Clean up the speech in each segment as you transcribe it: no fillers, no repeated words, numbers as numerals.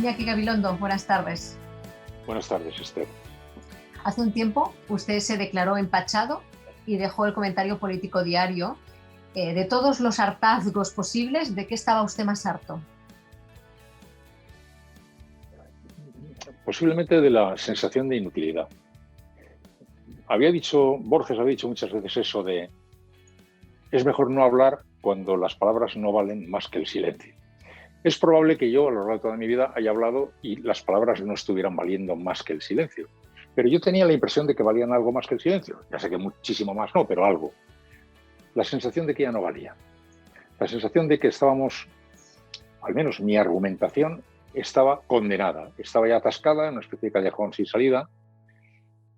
Iñaki Gabilondo, buenas tardes. Buenas tardes, Esther. Hace un tiempo usted se declaró empachado y dejó el comentario político diario. De todos los hartazgos posibles, ¿de qué estaba usted más harto? Posiblemente de la sensación de inutilidad. Borges había dicho muchas veces eso de es mejor no hablar cuando las palabras no valen más que el silencio. Es probable que yo a lo largo de toda mi vida haya hablado y las palabras no estuvieran valiendo más que el silencio. Pero yo tenía la impresión de que valían algo más que el silencio. Ya sé que muchísimo más no, pero algo. La sensación de que ya no valía. La sensación de que estábamos, al menos mi argumentación, estaba condenada. Estaba ya atascada en una especie de callejón sin salida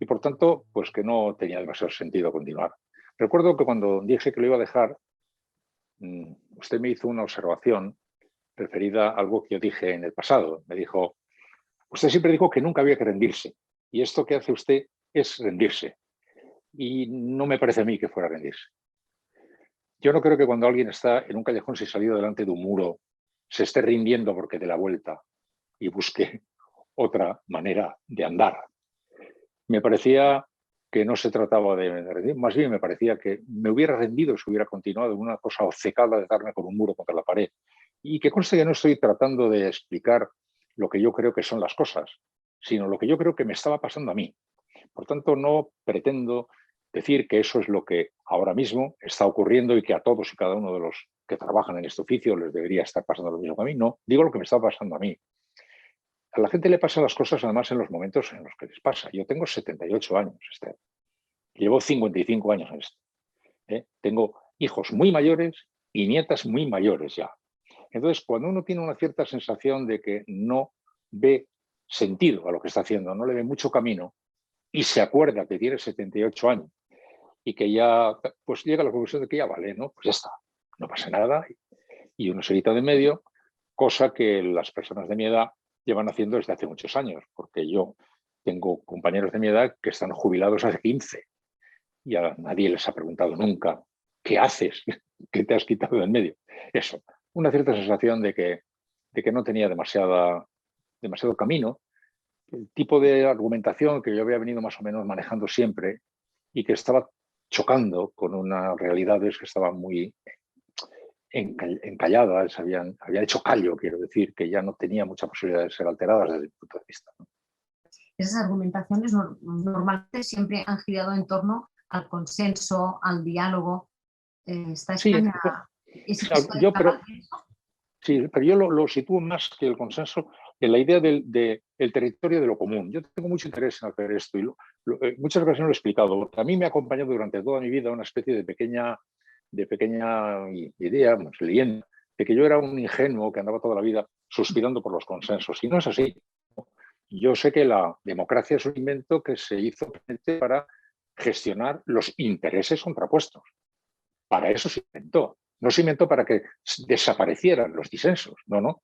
y por tanto, pues que no tenía demasiado sentido continuar. Recuerdo que cuando dije que lo iba a dejar, usted me hizo una observación referida a algo que yo dije en el pasado. Me dijo, usted siempre dijo que nunca había que rendirse y esto que hace usted es rendirse. Y no me parece a mí que fuera a rendirse. Yo no creo que cuando alguien está en un callejón sin salida delante de un muro se esté rindiendo porque dé la vuelta y busque otra manera de andar. Me parecía que no se trataba de rendir, más bien me parecía que me hubiera rendido si hubiera continuado en una cosa obcecada de darme con un muro contra la pared. Y que conste que no estoy tratando de explicar lo que yo creo que son las cosas, sino lo que yo creo que me estaba pasando a mí. Por tanto, no pretendo decir que eso es lo que ahora mismo está ocurriendo y que a todos y cada uno de los que trabajan en este oficio les debería estar pasando lo mismo que a mí. No, digo lo que me está pasando a mí. A la gente le pasan las cosas además en los momentos en los que les pasa. Yo tengo 78 años, Esther. Llevo 55 años en esto. Tengo hijos muy mayores y nietas muy mayores ya. Entonces, cuando uno tiene una cierta sensación de que no ve sentido a lo que está haciendo, no le ve mucho camino y se acuerda que tiene 78 años y que ya pues llega a la conclusión de que ya vale, ¿no? Pues ya está, no pasa nada y uno se quita de en medio, cosa que las personas de mi edad llevan haciendo desde hace muchos años, porque yo tengo compañeros de mi edad que están jubilados hace 15 y a nadie les ha preguntado nunca ¿qué haces? ¿Qué te has quitado de en medio? Eso, una cierta sensación de que no tenía demasiado camino, el tipo de argumentación que yo había venido más o menos manejando siempre y que estaba chocando con unas realidades que estaban muy encalladas, habían hecho callo, quiero decir, que ya no tenía mucha posibilidad de ser alteradas desde mi punto de vista, ¿no? Esas argumentaciones normalmente siempre han girado en torno al consenso, al diálogo. ¿Está Sí, España? pero yo lo sitúo más que el consenso en la idea del territorio de lo común. Yo tengo mucho interés en hacer esto y muchas ocasiones lo he explicado, porque a mí me ha acompañado durante toda mi vida una especie de pequeña idea, leyenda, de que yo era un ingenuo que andaba toda la vida suspirando por los consensos. Y no es así. Yo sé que la democracia es un invento que se hizo para gestionar los intereses contrapuestos. Para eso se inventó. No se inventó para que desaparecieran los disensos, no.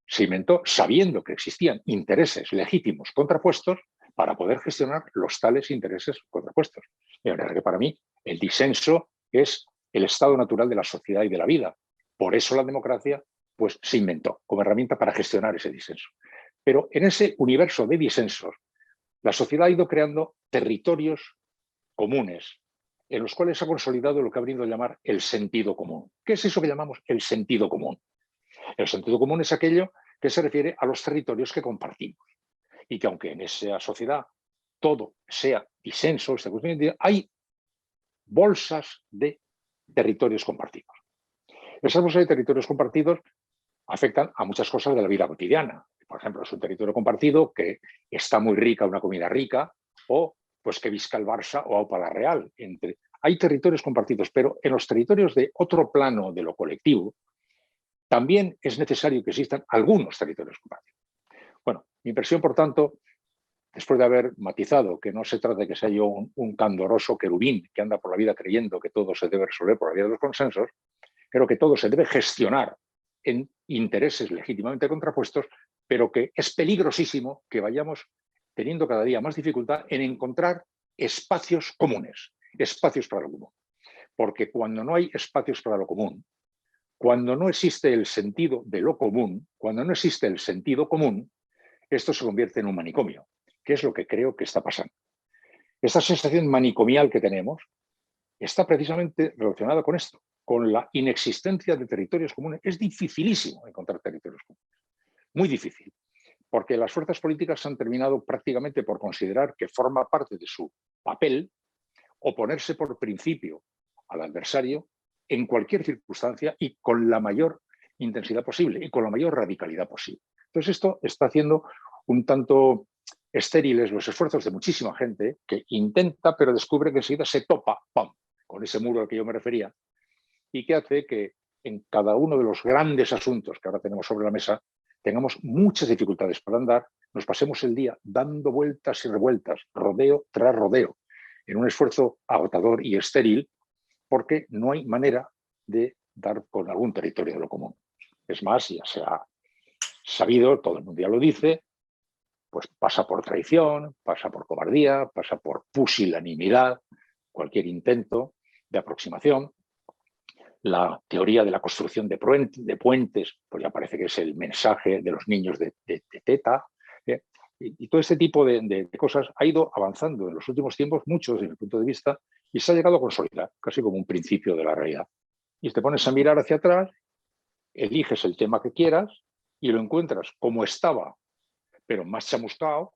Se inventó sabiendo que existían intereses legítimos contrapuestos para poder gestionar los tales intereses contrapuestos. De manera que para mí el disenso es el estado natural de la sociedad y de la vida. Por eso la democracia pues, se inventó como herramienta para gestionar ese disenso. Pero en ese universo de disensos, la sociedad ha ido creando territorios comunes, en los cuales se ha consolidado lo que ha venido a llamar el sentido común. ¿Qué es eso que llamamos el sentido común? El sentido común es aquello que se refiere a los territorios que compartimos. Y que aunque en esa sociedad todo sea disenso, hay bolsas de territorios compartidos. Esas bolsas de territorios compartidos afectan a muchas cosas de la vida cotidiana. Por ejemplo, es un territorio compartido que está muy rica una comida rica o pues que visca el Barça o Aupa la Real. Hay territorios compartidos, pero en los territorios de otro plano de lo colectivo también es necesario que existan algunos territorios compartidos. Bueno, mi impresión, por tanto, después de haber matizado que no se trata de que sea yo un candoroso querubín que anda por la vida creyendo que todo se debe resolver por la vía de los consensos, creo que todo se debe gestionar en intereses legítimamente contrapuestos, pero que es peligrosísimo que vayamos teniendo cada día más dificultad en encontrar espacios comunes, espacios para lo común. Porque cuando no hay espacios para lo común, cuando no existe el sentido de lo común, cuando no existe el sentido común, esto se convierte en un manicomio, que es lo que creo que está pasando. Esta sensación manicomial que tenemos está precisamente relacionada con esto, con la inexistencia de territorios comunes. Es dificilísimo encontrar territorios comunes, muy difícil, porque las fuerzas políticas han terminado prácticamente por considerar que forma parte de su papel oponerse por principio al adversario en cualquier circunstancia y con la mayor intensidad posible y con la mayor radicalidad posible. Entonces esto está haciendo un tanto estériles los esfuerzos de muchísima gente que intenta, pero descubre que enseguida se topa, ¡pam!, con ese muro al que yo me refería, y que hace que en cada uno de los grandes asuntos que ahora tenemos sobre la mesa tengamos muchas dificultades para andar, nos pasemos el día dando vueltas y revueltas, rodeo tras rodeo, en un esfuerzo agotador y estéril, porque no hay manera de dar con algún territorio de lo común. Es más, ya se ha sabido, todo el mundo ya lo dice, pues pasa por traición, pasa por cobardía, pasa por pusilanimidad, cualquier intento de aproximación. La teoría de la construcción de puentes, pues ya parece que es el mensaje de los niños de teta. Y todo este tipo de cosas ha ido avanzando en los últimos tiempos, mucho desde mi punto de vista, y se ha llegado a consolidar, casi como un principio de la realidad. Y te pones a mirar hacia atrás, eliges el tema que quieras y lo encuentras como estaba, pero más chamuscado,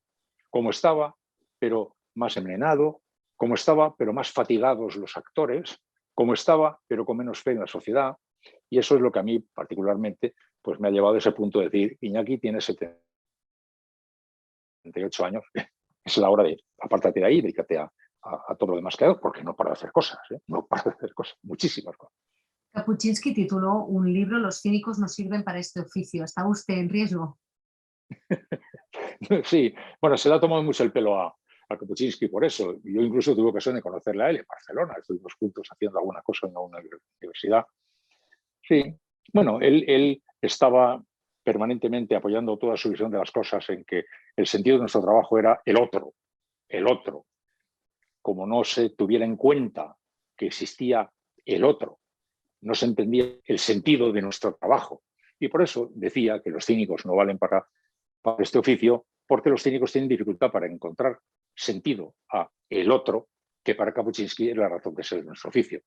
como estaba, pero más envenenado, como estaba, pero más fatigados los actores, como estaba, pero con menos fe en la sociedad. Y eso es lo que a mí particularmente pues me ha llevado a ese punto de decir, Iñaki tiene 78 años, es la hora de apártate de ahí, dedícate a todo lo demás que hago, porque no para de hacer cosas, no para de hacer cosas, muchísimas cosas. Kapuscinski tituló un libro, Los cínicos no sirven para este oficio. ¿Está usted en riesgo? Sí, bueno, se le ha tomado mucho el pelo a Kapuscinski por eso. Yo incluso tuve ocasión de conocerle a él en Barcelona, estuvimos juntos haciendo alguna cosa en una universidad. Sí, bueno, él estaba permanentemente apoyando toda su visión de las cosas en que el sentido de nuestro trabajo era el otro, el otro. Como no se tuviera en cuenta que existía el otro, no se entendía el sentido de nuestro trabajo. Y por eso decía que los cínicos no valen para este oficio, porque los cínicos tienen dificultad para encontrar sentido a el otro, que para Kapuscinski es la razón de ser de nuestro oficio.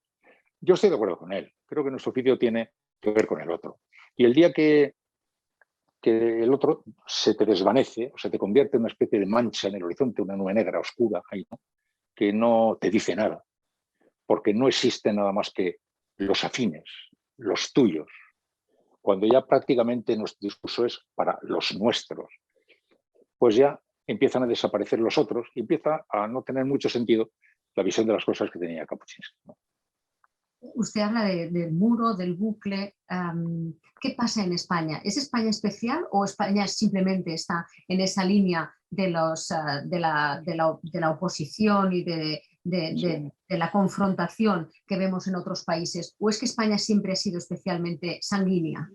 Yo estoy de acuerdo con él. Creo que nuestro oficio tiene que ver con el otro. Y el día que el otro se te desvanece o se te convierte en una especie de mancha en el horizonte, una nube negra oscura, ahí, ¿no?, que no te dice nada, porque no existe nada más que los afines, los tuyos, cuando ya prácticamente nuestro discurso es para los nuestros, pues ya empiezan a desaparecer los otros y empieza a no tener mucho sentido la visión de las cosas que tenía Kapuscinski, ¿no? Usted habla del muro, del bucle. ¿Qué pasa en España? ¿Es España especial o España simplemente está en esa línea de la oposición y de la confrontación que vemos en otros países? ¿O es que España siempre ha sido especialmente sanguínea?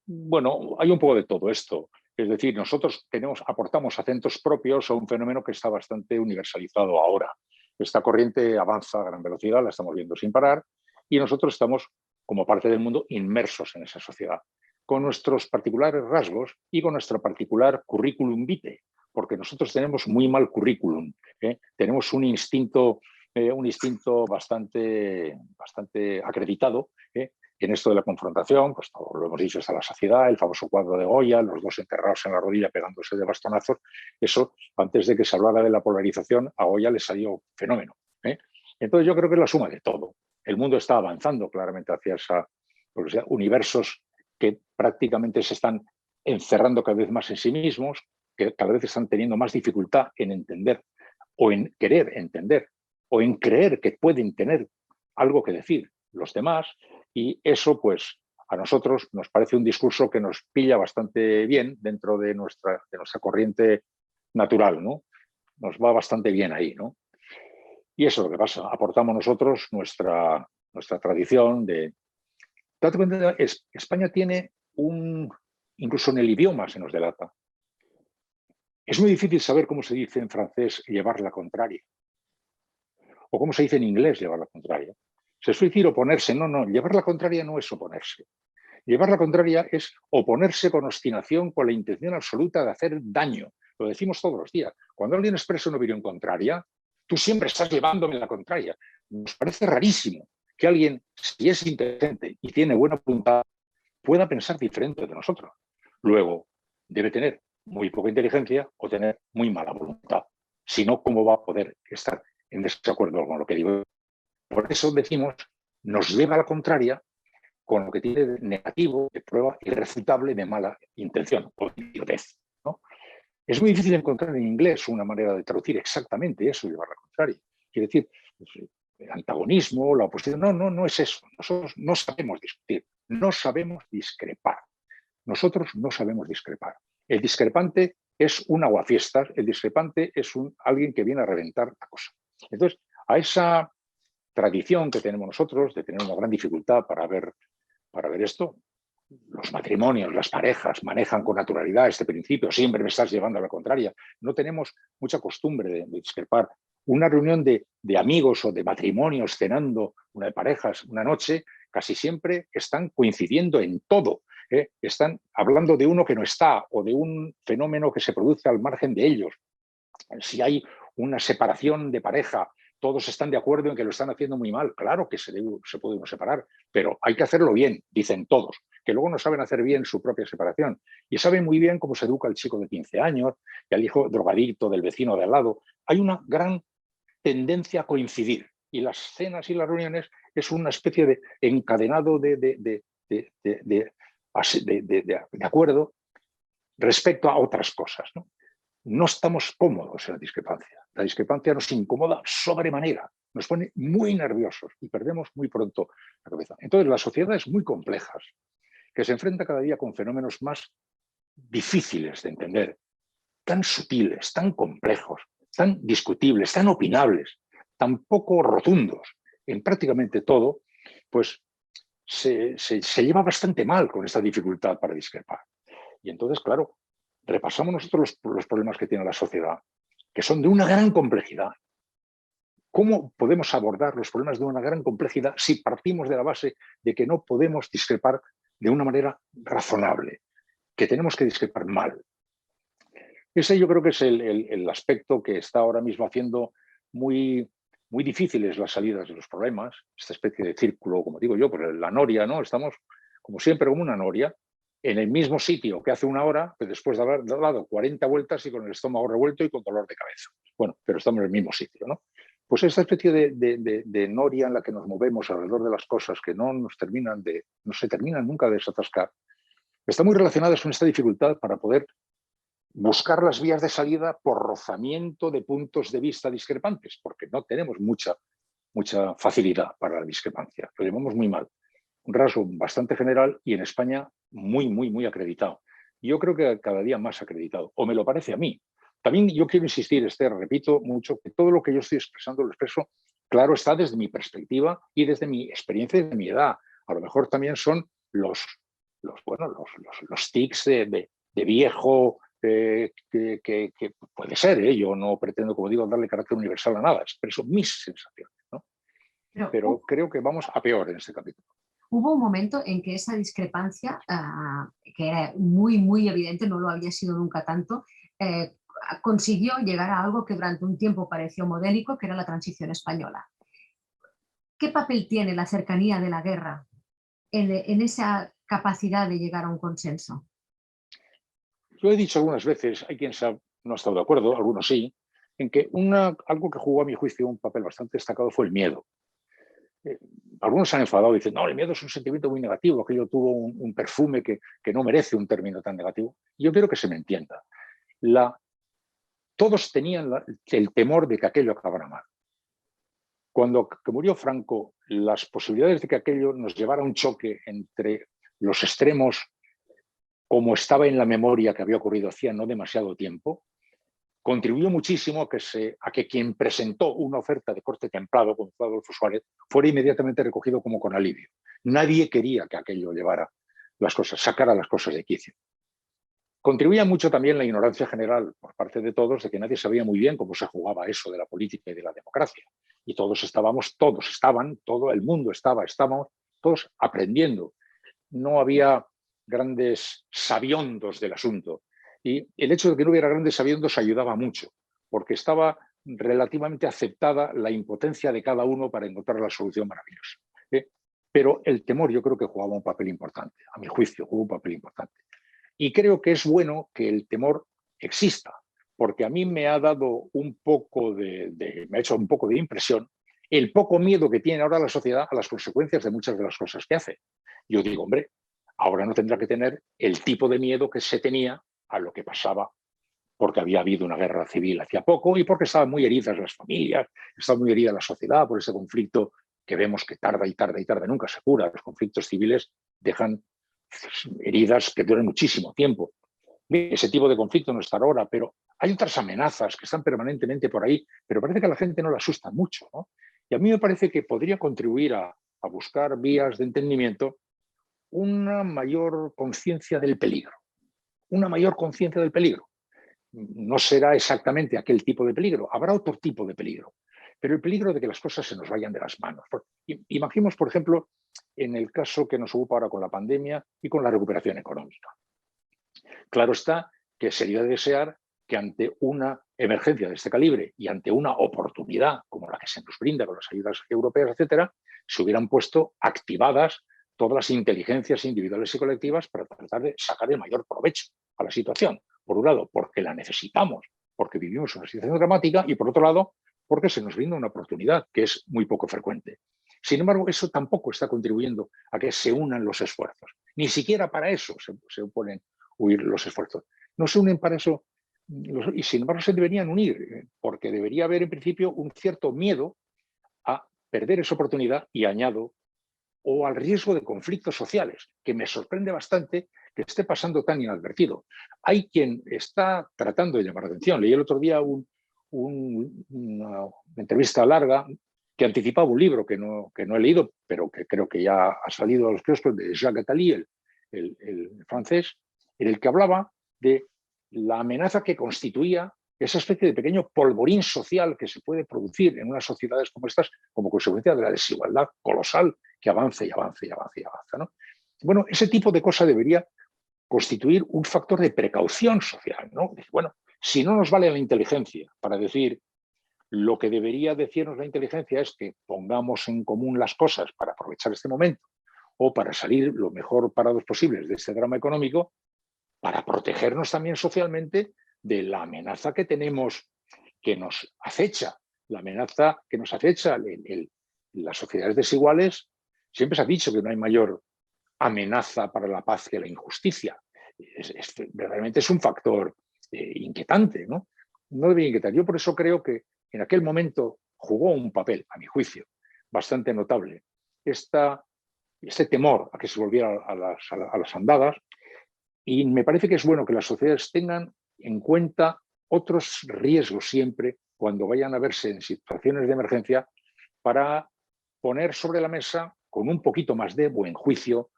Bueno, hay un poco de todo esto. Es decir, nosotros aportamos acentos propios a un fenómeno que está bastante universalizado ahora. Esta corriente avanza a gran velocidad, la estamos viendo sin parar, y nosotros estamos, como parte del mundo, inmersos en esa sociedad, con nuestros particulares rasgos y con nuestro particular currículum vitae, porque nosotros tenemos muy mal currículum, ¿eh? Tenemos un instinto bastante acreditado, en esto de la confrontación, pues todo lo hemos dicho hasta la saciedad, el famoso cuadro de Goya, los dos enterrados en la rodilla pegándose de bastonazos. Eso, antes de que se hablara de la polarización, a Goya le salió fenómeno, ¿eh? Entonces yo creo que es la suma de todo. El mundo está avanzando claramente hacia universos que prácticamente se están encerrando cada vez más en sí mismos, que cada vez están teniendo más dificultad en entender o en querer entender o en creer que pueden tener algo que decir los demás, y eso pues a nosotros nos parece un discurso que nos pilla bastante bien dentro de nuestra corriente natural, ¿no? Nos va bastante bien ahí, ¿no? Y eso es lo que pasa, aportamos nosotros nuestra tradición de... España tiene incluso en el idioma se nos delata. Es muy difícil saber cómo se dice en francés llevar la contraria, o cómo se dice en inglés llevar la contraria. Se suele decir oponerse, no, llevar la contraria no es oponerse. Llevar la contraria es oponerse con obstinación, con la intención absoluta de hacer daño. Lo decimos todos los días. Cuando alguien expresa una opinión contraria, tú siempre estás llevándome la contraria. Nos parece rarísimo que alguien, si es inteligente y tiene buena voluntad, pueda pensar diferente de nosotros. Luego, debe tener muy poca inteligencia o tener muy mala voluntad. Si no, ¿cómo va a poder estar en desacuerdo con lo que digo? Por eso decimos, nos lleva a la contraria con lo que tiene de negativo, de prueba irrefutable de mala intención o de idiotez, ¿no? Es muy difícil encontrar en inglés una manera de traducir exactamente eso, llevar la contraria. Quiere decir, el antagonismo, la oposición. No, no, no es eso. Nosotros no sabemos discutir, no sabemos discrepar. Nosotros no sabemos discrepar. El discrepante es un aguafiestas, el discrepante es alguien que viene a reventar la cosa. Entonces, a esa tradición que tenemos nosotros de tener una gran dificultad para ver esto, los matrimonios, las parejas manejan con naturalidad este principio, siempre me estás llevando a la contraria. No tenemos mucha costumbre de discrepar. Una reunión de amigos o de matrimonios cenando, una de parejas, una noche, casi siempre están coincidiendo en todo. Están hablando de uno que no está o de un fenómeno que se produce al margen de ellos. Si hay una separación de pareja, todos están de acuerdo en que lo están haciendo muy mal. Claro que se puede uno separar, pero hay que hacerlo bien, dicen todos, que luego no saben hacer bien su propia separación. Y saben muy bien cómo se educa al chico de 15 años y al hijo drogadicto del vecino de al lado. Hay una gran tendencia a coincidir. Y las cenas y las reuniones es una especie de encadenado de acuerdo respecto a otras cosas, ¿no? No estamos cómodos en la discrepancia. La discrepancia nos incomoda sobremanera, nos pone muy nerviosos y perdemos muy pronto la cabeza. Entonces, las sociedades muy complejas, que se enfrentan cada día con fenómenos más difíciles de entender, tan sutiles, tan complejos, tan discutibles, tan opinables, tan poco rotundos en prácticamente todo, pues se lleva bastante mal con esta dificultad para discrepar. Y entonces, claro, repasamos nosotros los problemas que tiene la sociedad, que son de una gran complejidad. ¿Cómo podemos abordar los problemas de una gran complejidad si partimos de la base de que no podemos discrepar de una manera razonable, que tenemos que discrepar mal? Ese yo creo que es el aspecto que está ahora mismo haciendo muy, muy difíciles las salidas de los problemas, esta especie de círculo, como digo yo, pues la noria, ¿no? Estamos, como siempre, como una noria, en el mismo sitio que hace una hora, pero después de haber dado 40 vueltas y con el estómago revuelto y con dolor de cabeza. Bueno, pero estamos en el mismo sitio, ¿no? Pues esta especie de noria en la que nos movemos alrededor de las cosas que no se terminan nunca de desatascar, está muy relacionada con esta dificultad para poder buscar las vías de salida por rozamiento de puntos de vista discrepantes, porque no tenemos mucha facilidad para la discrepancia. Lo llevamos muy mal. Un rasgo bastante general y en España muy, muy, muy acreditado. Yo creo que cada día más acreditado, o me lo parece a mí. También yo quiero insistir, Esther, repito mucho, que todo lo que yo estoy expresando lo expreso, claro, está desde mi perspectiva y desde mi experiencia y desde mi edad. A lo mejor también son los tics de viejo, que puede ser, yo no pretendo, como digo, darle carácter universal a nada, expreso mis sensaciones, ¿no? Pero creo que vamos a peor en este capítulo. Hubo un momento en que esa discrepancia, que era muy, muy evidente, no lo había sido nunca tanto, consiguió llegar a algo que durante un tiempo pareció modélico, que era la transición española. ¿Qué papel tiene la cercanía de la guerra en esa capacidad de llegar a un consenso? Yo he dicho algunas veces, hay quien no ha estado de acuerdo, algunos sí, en que algo que jugó a mi juicio un papel bastante destacado fue el miedo. Algunos se han enfadado y dicen, no, el miedo es un sentimiento muy negativo, aquello tuvo un perfume que no merece un término tan negativo. Yo quiero que se me entienda. Todos tenían el temor de que aquello acabara mal. Cuando murió Franco, las posibilidades de que aquello nos llevara a un choque entre los extremos, como estaba en la memoria que había ocurrido hacía no demasiado tiempo, contribuyó muchísimo a que quien presentó una oferta de corte templado, como fue Adolfo Suárez, fuera inmediatamente recogido como con alivio. Nadie quería que aquello sacara las cosas de quicio. Contribuía mucho también la ignorancia general por parte de todos de que nadie sabía muy bien cómo se jugaba eso de la política y de la democracia. Y estábamos todos aprendiendo. no había grandes sabiondos del asunto. Y el hecho de que no hubiera grandes sabiondos ayudaba mucho, porque estaba relativamente aceptada la impotencia de cada uno para encontrar la solución maravillosa. Pero el temor yo creo que jugaba un papel importante, a mi juicio jugó un papel importante. Y creo que es bueno que el temor exista, porque a mí me ha dado un poco me ha hecho un poco de impresión el poco miedo que tiene ahora la sociedad a las consecuencias de muchas de las cosas que hace. Yo digo, hombre, ahora no tendrá que tener el tipo de miedo que se tenía a lo que pasaba porque había habido una guerra civil hacía poco y porque estaban muy heridas las familias, estaba muy herida la sociedad por ese conflicto que vemos que tarda y tarda y tarda, nunca se cura. Los conflictos civiles dejan heridas que duran muchísimo tiempo. Ese tipo de conflicto no está ahora, pero hay otras amenazas que están permanentemente por ahí, pero parece que a la gente no le asusta mucho, ¿no? Y a mí me parece que podría contribuir a buscar vías de entendimiento una mayor conciencia del peligro, una mayor conciencia del peligro. No será exactamente aquel tipo de peligro, habrá otro tipo de peligro, pero el peligro de que las cosas se nos vayan de las manos. Imaginemos, por ejemplo, en el caso que nos ocupa ahora con la pandemia y con la recuperación económica. Claro está que sería de desear que ante una emergencia de este calibre y ante una oportunidad como la que se nos brinda con las ayudas europeas, etcétera, se hubieran puesto activadas todas las inteligencias individuales y colectivas para tratar de sacar el mayor provecho a la situación. Por un lado, porque la necesitamos, porque vivimos una situación dramática, y por otro lado, porque se nos brinda una oportunidad que es muy poco frecuente. Sin embargo, eso tampoco está contribuyendo a que se unan los esfuerzos. Ni siquiera para eso se ponen huir los esfuerzos. No se unen para eso y sin embargo se deberían unir, porque debería haber en principio un cierto miedo a perder esa oportunidad y añado, o al riesgo de conflictos sociales, que me sorprende bastante que esté pasando tan inadvertido. Hay quien está tratando de llamar la atención. Leí el otro día una entrevista larga que anticipaba un libro que no he leído, pero que creo que ya ha salido a los kioscos, de Jacques Attali, el francés, en el que hablaba de la amenaza que constituía esa especie de pequeño polvorín social que se puede producir en unas sociedades como estas como consecuencia de la desigualdad colosal que avanza y avanza y avanza y avanza, ¿no? Bueno, ese tipo de cosa debería constituir un factor de precaución social, ¿no? Bueno, si no nos vale la inteligencia para decir lo que debería decirnos la inteligencia es que pongamos en común las cosas para aprovechar este momento o para salir lo mejor parados posibles de este drama económico, para protegernos también socialmente de la amenaza que tenemos, que nos acecha, la amenaza que nos acecha las sociedades desiguales. Siempre se ha dicho que no hay mayor amenaza para la paz que la injusticia. Realmente es un factor inquietante, ¿no? No debería inquietar. Yo por eso creo que en aquel momento jugó un papel, a mi juicio, bastante notable. Este temor a que se volviera a las andadas. Y me parece que es bueno que las sociedades tengan en cuenta otros riesgos siempre cuando vayan a verse en situaciones de emergencia, para poner sobre la mesa con un poquito más de buen juicio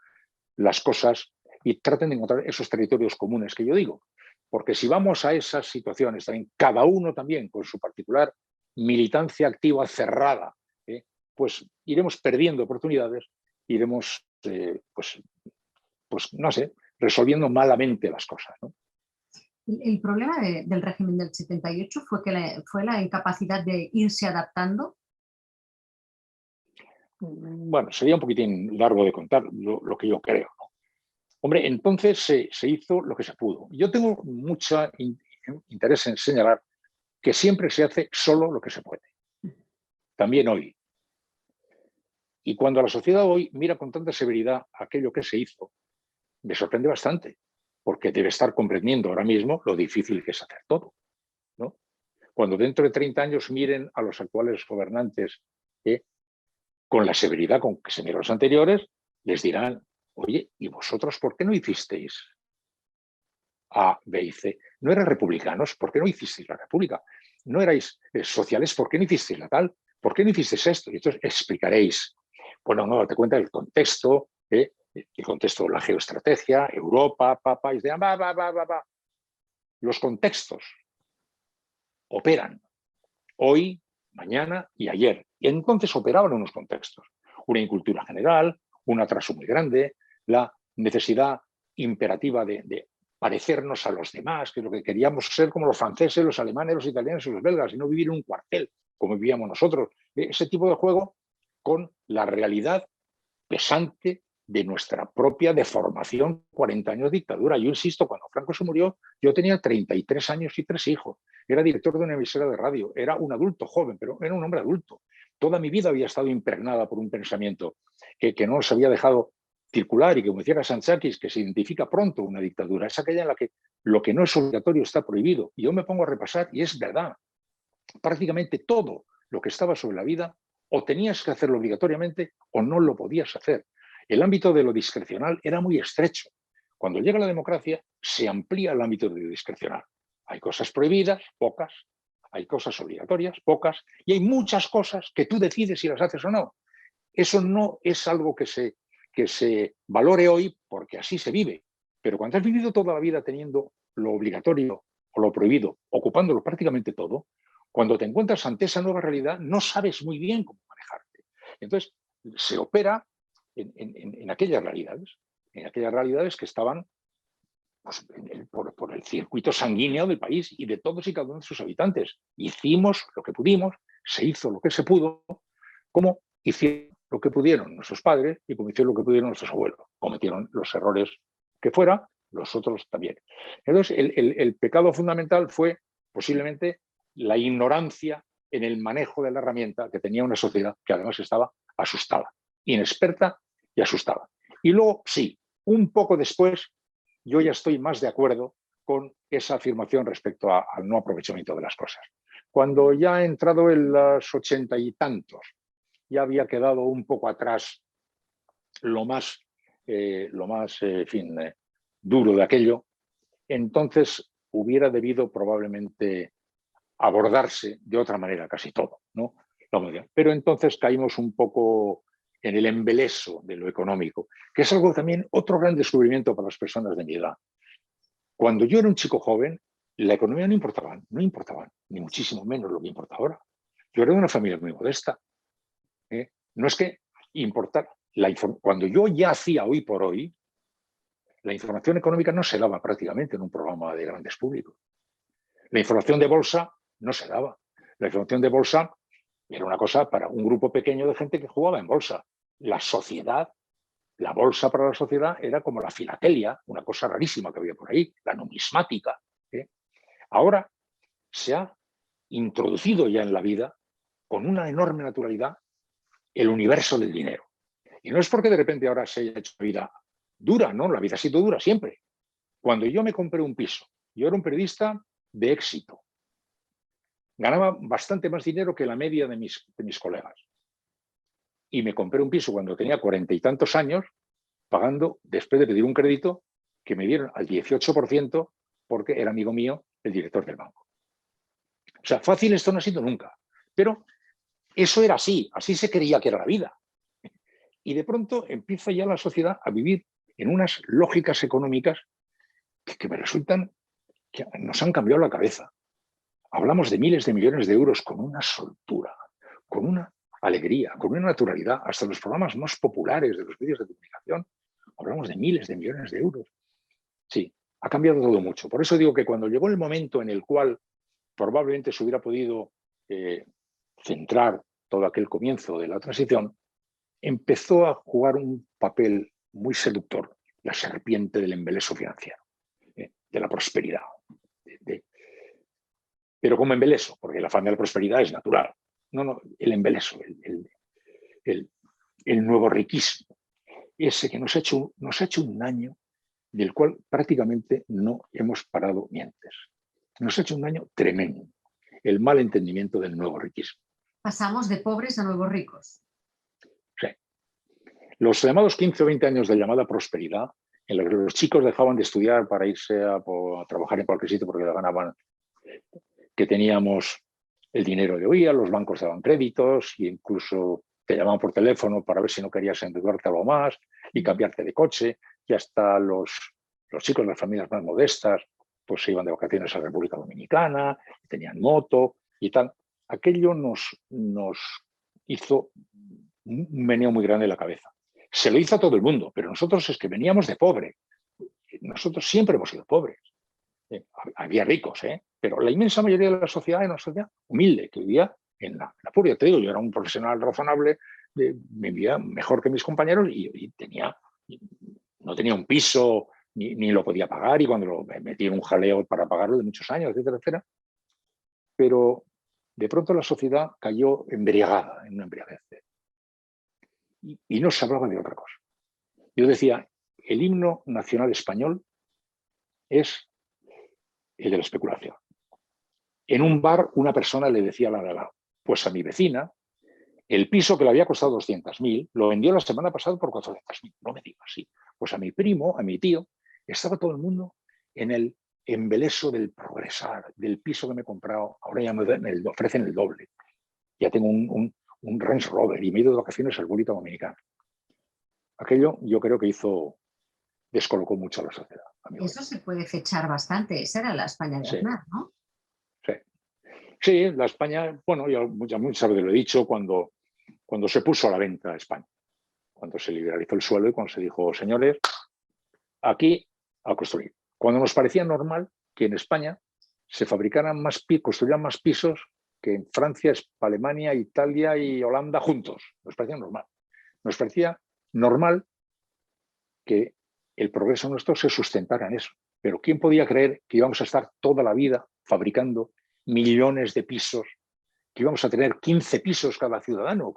las cosas y traten de encontrar esos territorios comunes que yo digo. Porque si vamos a esas situaciones, también cada uno también con su particular militancia activa cerrada, pues iremos perdiendo oportunidades, iremos, pues no sé, resolviendo malamente las cosas, ¿no? El problema del régimen del 78 fue la incapacidad de irse adaptando. Bueno, sería un poquitín largo de contar lo que yo creo, ¿no? Hombre, entonces se hizo lo que se pudo. Yo tengo mucho interés en señalar que siempre se hace solo lo que se puede. También hoy. Y cuando la sociedad hoy mira con tanta severidad aquello que se hizo, me sorprende bastante, porque debe estar comprendiendo ahora mismo lo difícil que es hacer todo, ¿no? Cuando dentro de 30 años miren a los actuales gobernantes con la severidad con que se miran los anteriores, les dirán, oye, ¿y vosotros por qué no hicisteis A, B y C? ¿No eran republicanos? ¿Por qué no hicisteis la república? ¿No erais sociales? ¿Por qué no hicisteis la tal? ¿Por qué no hicisteis esto? Y entonces explicaréis. Bueno, no, date cuenta del contexto, el contexto de la geoestrategia, Europa, país de... Los contextos operan hoy, mañana y ayer. Y entonces operaban unos contextos. Una incultura general, un atraso muy grande, la necesidad imperativa de parecernos a los demás, que lo que queríamos ser como los franceses, los alemanes, los italianos y los belgas, y no vivir en un cuartel como vivíamos nosotros. Ese tipo de juego con la realidad pesante de nuestra propia deformación, 40 años de dictadura. Yo insisto, cuando Franco se murió, yo tenía 33 años y 3 hijos. Era director de una emisora de radio. Era un adulto joven, pero era un hombre adulto. Toda mi vida había estado impregnada por un pensamiento que no nos había dejado circular y que, como decía Sanchakis, que se identifica pronto una dictadura. Es aquella en la que lo que no es obligatorio está prohibido. Y yo me pongo a repasar y es verdad. Prácticamente todo lo que estaba sobre la vida o tenías que hacerlo obligatoriamente o no lo podías hacer. El ámbito de lo discrecional era muy estrecho. Cuando llega la democracia, se amplía el ámbito de lo discrecional. Hay cosas prohibidas, pocas. Hay cosas obligatorias, pocas. Y hay muchas cosas que tú decides si las haces o no. Eso no es algo que se valore hoy porque así se vive. Pero cuando has vivido toda la vida teniendo lo obligatorio o lo prohibido, ocupándolo prácticamente todo, cuando te encuentras ante esa nueva realidad, no sabes muy bien cómo manejarte. Entonces, se opera en aquellas realidades que estaban pues, por el circuito sanguíneo del país y de todos y cada uno de sus habitantes. Hicimos lo que pudimos, se hizo lo que se pudo, como hicieron lo que pudieron nuestros padres y como hicieron lo que pudieron nuestros abuelos. Cometieron los errores que fuera, los otros también. Entonces, el pecado fundamental fue posiblemente la ignorancia en el manejo de la herramienta que tenía una sociedad que además estaba asustada, inexperta y asustada. Y luego, sí, un poco después, yo ya estoy más de acuerdo con esa afirmación respecto al no aprovechamiento de las cosas. Cuando ya he entrado en los 80 y tantos, ya había quedado un poco atrás lo más duro de aquello, entonces hubiera debido probablemente abordarse de otra manera casi todo, ¿no? Pero entonces caímos un poco en el embeleso de lo económico, que es algo también, otro gran descubrimiento para las personas de mi edad. Cuando yo era un chico joven, la economía no importaba, ni muchísimo menos lo que importa ahora. Yo era de una familia muy modesta. No es que importar, cuando yo ya hacía hoy por hoy, la información económica no se daba prácticamente en un programa de grandes públicos. La información de bolsa no se daba. La información de bolsa era una cosa para un grupo pequeño de gente que jugaba en bolsa. La sociedad, la bolsa para la sociedad era como la filatelia, una cosa rarísima que había por ahí, la numismática. Ahora se ha introducido ya en la vida con una enorme naturalidad el universo del dinero. Y no es porque de repente ahora se haya hecho la vida dura, ¿no? La vida ha sido dura siempre. Cuando yo me compré un piso, yo era un periodista de éxito. Ganaba bastante más dinero que la media de mis colegas. Y me compré un piso cuando tenía 40 y tantos años, pagando, después de pedir un crédito, que me dieron al 18% porque era amigo mío el director del banco. O sea, fácil esto no ha sido nunca. Pero eso era así se creía que era la vida. Y de pronto empieza ya la sociedad a vivir en unas lógicas económicas que me resultan, que nos han cambiado la cabeza. Hablamos de miles de millones de euros con una soltura, con una alegría, con una naturalidad. Hasta los programas más populares de los medios de comunicación hablamos de miles de millones de euros. Sí, ha cambiado todo mucho. Por eso digo que cuando llegó el momento en el cual probablemente se hubiera podido centrar todo aquel comienzo de la transición, empezó a jugar un papel muy seductor la serpiente del embeleso financiero, de la prosperidad. Pero como embeleso, porque el afán de la prosperidad es natural. No, el embeleso, el nuevo riquismo, ese que nos ha hecho un daño del cual prácticamente no hemos parado mientes. Nos ha hecho un daño tremendo, el mal entendimiento del nuevo riquismo. Pasamos de pobres a nuevos ricos. Sí. Los llamados 15 o 20 años de llamada prosperidad, en los que los chicos dejaban de estudiar para irse a trabajar en cualquier sitio porque ganaban, que teníamos el dinero de hoy, los bancos daban créditos e incluso te llamaban por teléfono para ver si no querías endeudarte algo más y cambiarte de coche, y hasta los chicos de las familias más modestas pues se iban de vacaciones a la República Dominicana, tenían moto y tal. Aquello nos hizo un meneo muy grande en la cabeza. se lo hizo a todo el mundo, pero nosotros es que veníamos de pobre. Nosotros siempre hemos sido pobres. Había ricos, pero la inmensa mayoría de la sociedad era una sociedad humilde, que vivía en la pobreza. Te digo, yo era un profesional razonable, me vivía mejor que mis compañeros y no tenía un piso, ni lo podía pagar, y cuando me metí en un jaleo para pagarlo de muchos años, etcétera, etcétera. Pero de pronto la sociedad cayó embriagada, en una embriaguez. Y no se hablaba de otra cosa. Yo decía, el himno nacional español es el de la especulación. En un bar una persona le decía a la de al lado, pues a mi vecina, el piso que le había costado 200.000 lo vendió la semana pasada por 400.000. No me digas así. Pues a mi primo, a mi tío, estaba todo el mundo en el embeleso del progresar, del piso que me he comprado. Ahora ya me ofrecen el doble. Ya tengo un Range Rover y me he ido de vacaciones al República Dominicana. Aquello yo creo que descolocó mucho a la sociedad. Eso se puede fechar bastante. Esa era la España de Sí, Aznar, ¿no? sí. Sí, la España, bueno, ya muchas veces lo he dicho, cuando se puso a la venta España, cuando se liberalizó el suelo y cuando se dijo, señores, aquí a construir. Cuando nos parecía normal que en España se fabricaran construyeran más pisos que en Francia, Alemania, Italia y Holanda juntos. Nos parecía normal. Nos parecía normal que el progreso nuestro se sustentara en eso. Pero ¿quién podía creer que íbamos a estar toda la vida fabricando millones de pisos, que íbamos a tener 15 pisos cada ciudadano?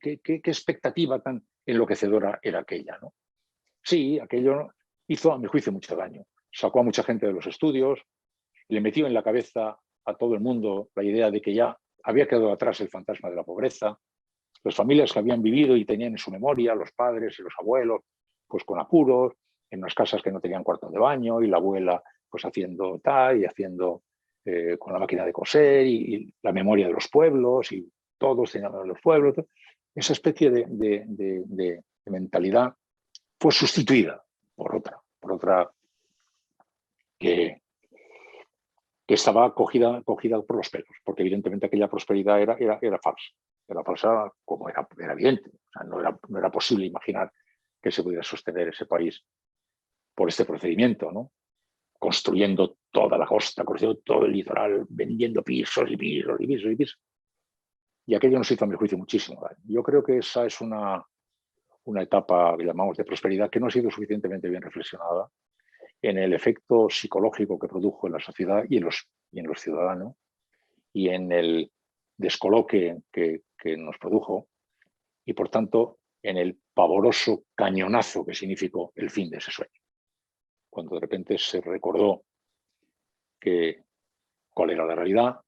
¿Qué expectativa tan enloquecedora era aquella, ¿no? Sí, aquello hizo, a mi juicio, mucho daño. Sacó a mucha gente de los estudios, le metió en la cabeza a todo el mundo la idea de que ya había quedado atrás el fantasma de la pobreza. Las familias que habían vivido y tenían en su memoria, los padres y los abuelos, pues con apuros, en unas casas que no tenían cuarto de baño, y la abuela pues haciendo tal y haciendo con la máquina de coser, y la memoria de los pueblos, y todos tenían los pueblos. Esa especie de mentalidad fue sustituida por otra que estaba cogida por los pelos, porque evidentemente aquella prosperidad era falsa. Era falsa como era evidente. O sea, no era posible imaginar que se pudiera sostener ese país por este procedimiento, ¿no? Construyendo toda la costa, construyendo todo el litoral, vendiendo pisos y pisos y pisos y pisos. Y aquello nos hizo, a mi juicio, muchísimo daño. Yo creo que esa es una etapa que llamamos de prosperidad que no ha sido suficientemente bien reflexionada en el efecto psicológico que produjo en la sociedad y en los ciudadanos, y en el descoloque que nos produjo, y por tanto en el pavoroso cañonazo que significó el fin de ese sueño. Cuando de repente se recordó cuál era la realidad,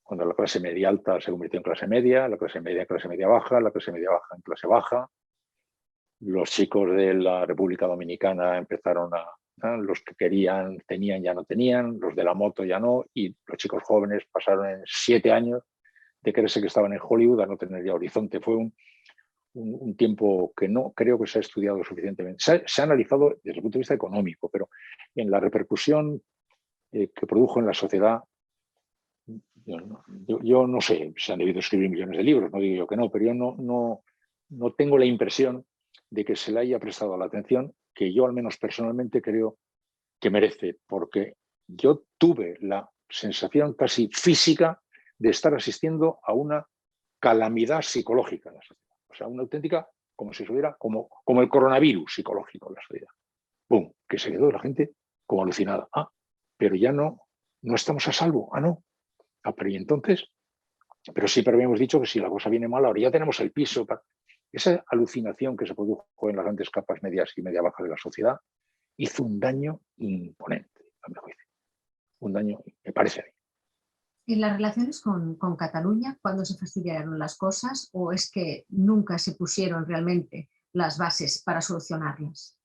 cuando la clase media alta se convirtió en clase media, la clase media baja, la clase media baja en clase baja. Los chicos de la República Dominicana empezaron los que tenían, ya no tenían, los de la moto ya no, y los chicos jóvenes pasaron en 7 años de creerse que estaban en Hollywood a no tener ya horizonte. Fue un tiempo que no creo que se ha estudiado suficientemente. Se ha analizado desde el punto de vista económico, pero en la repercusión que produjo en la sociedad, yo no sé, se han debido escribir millones de libros, no digo yo que no, pero yo no tengo la impresión de que se le haya prestado la atención que yo, al menos personalmente, creo que merece, porque yo tuve la sensación casi física de estar asistiendo a una calamidad psicológica en la sociedad. O sea, una auténtica, como si estuviera, como el coronavirus psicológico en la sociedad. ¡Pum! Que se quedó la gente como alucinada. Pero ya no estamos a salvo. No. Pero y entonces, pero siempre habíamos dicho que si la cosa viene mal, ahora ya tenemos el piso. Esa alucinación que se produjo en las grandes capas medias y media baja de la sociedad hizo un daño imponente, a mi juicio. Un daño, me parece a mí. ¿En las relaciones con Cataluña, cuándo se fastidiaron las cosas, o es que nunca se pusieron realmente las bases para solucionarlas?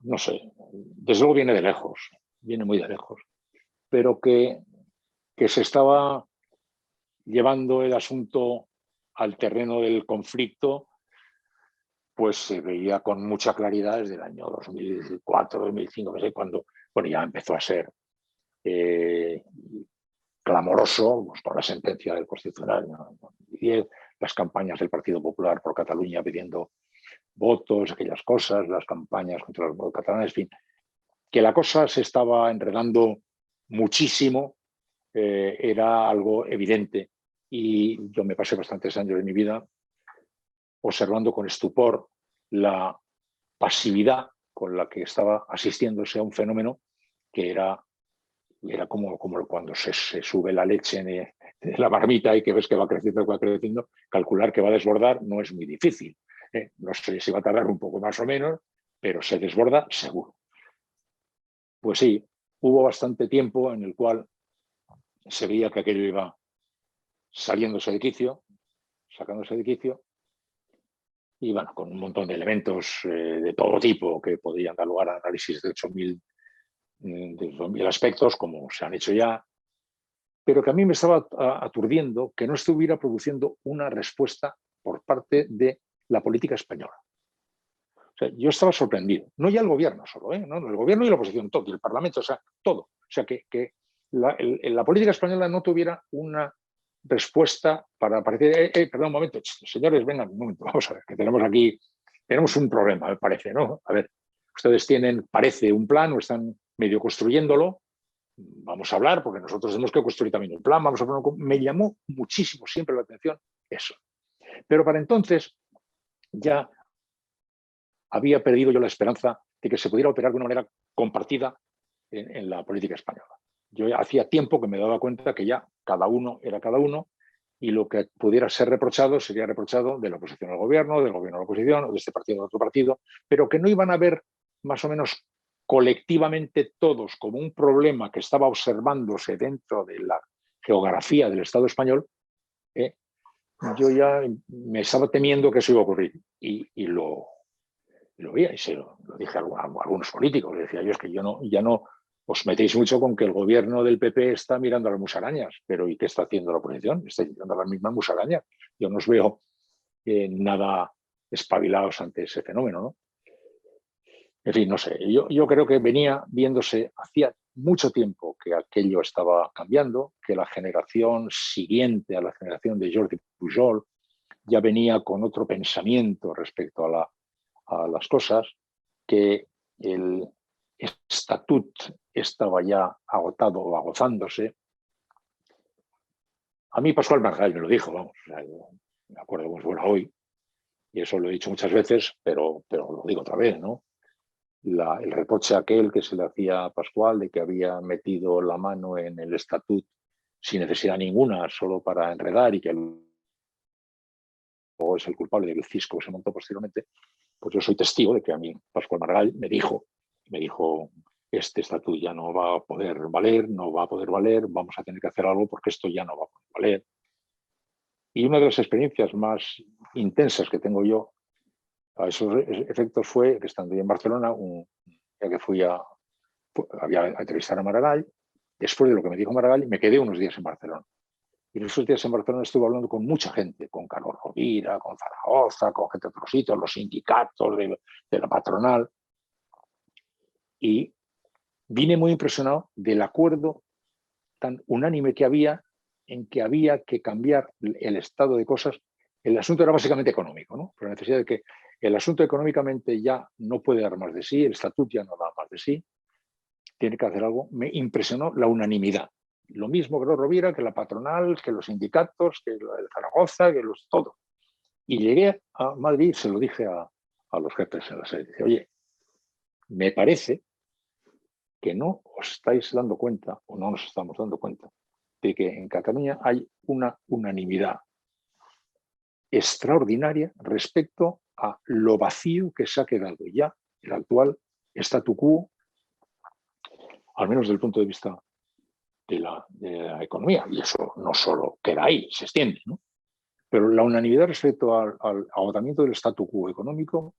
No sé, desde luego viene de lejos, viene muy de lejos, pero que se estaba llevando el asunto al terreno del conflicto, pues se veía con mucha claridad desde el año 2004, 2005, no sé, cuando ya empezó a ser clamoroso, pues, con la sentencia del Constitucional, ¿no? 2010, las campañas del Partido Popular por Cataluña pidiendo votos, aquellas cosas, las campañas contra los catalanes, en fin, que la cosa se estaba enredando muchísimo, era algo evidente. Y yo me pasé bastantes años de mi vida observando con estupor la pasividad con la que estaba asistiéndose a un fenómeno que era como cuando se sube la leche de la marmita y que ves que va creciendo, calcular que va a desbordar no es muy difícil. No sé si va a tardar un poco más o menos, pero se desborda seguro. Pues sí, hubo bastante tiempo en el cual se veía que aquello iba saliéndose de quicio, sacándose de quicio, y bueno, con un montón de elementos de todo tipo que podrían dar lugar a análisis de 8.000 aspectos, como se han hecho ya, pero que a mí me estaba aturdiendo que no estuviera produciendo una respuesta por parte de la política española. O sea, yo estaba sorprendido, no ya el gobierno solo, no, el gobierno y la oposición, todo, y el Parlamento, o sea, todo. O sea, que la política española no tuviera una respuesta para parecer, perdón, un momento, señores, vengan, un momento, vamos a ver, que tenemos un problema, me parece, ¿no? A ver, ustedes tienen, parece, un plan o están medio construyéndolo, vamos a hablar, porque nosotros tenemos que construir también un plan, vamos a poner, me llamó muchísimo siempre la atención eso. Pero para entonces ya había perdido yo la esperanza de que se pudiera operar de una manera compartida en la política española. Yo hacía tiempo que me daba cuenta que ya cada uno era cada uno y lo que pudiera ser reprochado sería reprochado de la oposición al gobierno, del gobierno a la oposición, o de este partido a otro partido, pero que no iban a ver más o menos colectivamente todos como un problema que estaba observándose dentro de la geografía del Estado español. Yo ya me estaba temiendo que eso iba a ocurrir y lo veía y se lo dije a algunos políticos. Le decía yo, es que ya no os metéis mucho con que el gobierno del PP está mirando a las musarañas, pero ¿y qué está haciendo la oposición? Está mirando a las mismas musarañas. Yo no os veo nada espabilados ante ese fenómeno, ¿no? En fin, no sé, yo creo que venía viéndose hacía mucho tiempo que aquello estaba cambiando, que la generación siguiente a la generación de Jordi Pujol ya venía con otro pensamiento respecto a las cosas, que el estatut estaba ya agotado o agotándose. A mí Pascual Maragall me lo dijo, vamos, me acuerdo como si fuera hoy, y eso lo he dicho muchas veces, pero lo digo otra vez, ¿no? El reproche aquel que se le hacía a Pascual de que había metido la mano en el estatut sin necesidad ninguna, solo para enredar y que luego es el culpable del cisco que se montó posteriormente, pues yo soy testigo de que a mí Pascual Maragall me dijo, este estatut ya no va a poder valer, vamos a tener que hacer algo porque esto ya no va a poder valer. Y una de las experiencias más intensas que tengo yo a esos efectos fue que estando yo en Barcelona, un día que había a entrevistar a Maragall, después de lo que me dijo Maragall, me quedé unos días en Barcelona. Y en esos días en Barcelona estuve hablando con mucha gente, con Carlos Rovira, con Zaragoza, con gente de otros sitios, los sindicatos de la patronal. Y vine muy impresionado del acuerdo tan unánime que había en que había que cambiar el estado de cosas. El asunto era básicamente económico, ¿no? Por la necesidad de que el asunto económicamente ya no puede dar más de sí, el estatuto ya no da más de sí, tiene que hacer algo. Me impresionó la unanimidad. Lo mismo que los Rovira, que la patronal, que los sindicatos, que el Zaragoza, que todo. Y llegué a Madrid, se lo dije a los jefes en la sede. Dije, oye, me parece que no os estáis dando cuenta, o no nos estamos dando cuenta, de que en Cataluña hay una unanimidad extraordinaria respecto a lo vacío que se ha quedado ya el actual statu quo, al menos desde el punto de vista de la economía. Y eso no solo queda ahí, se extiende, ¿no? Pero la unanimidad respecto al agotamiento del statu quo económico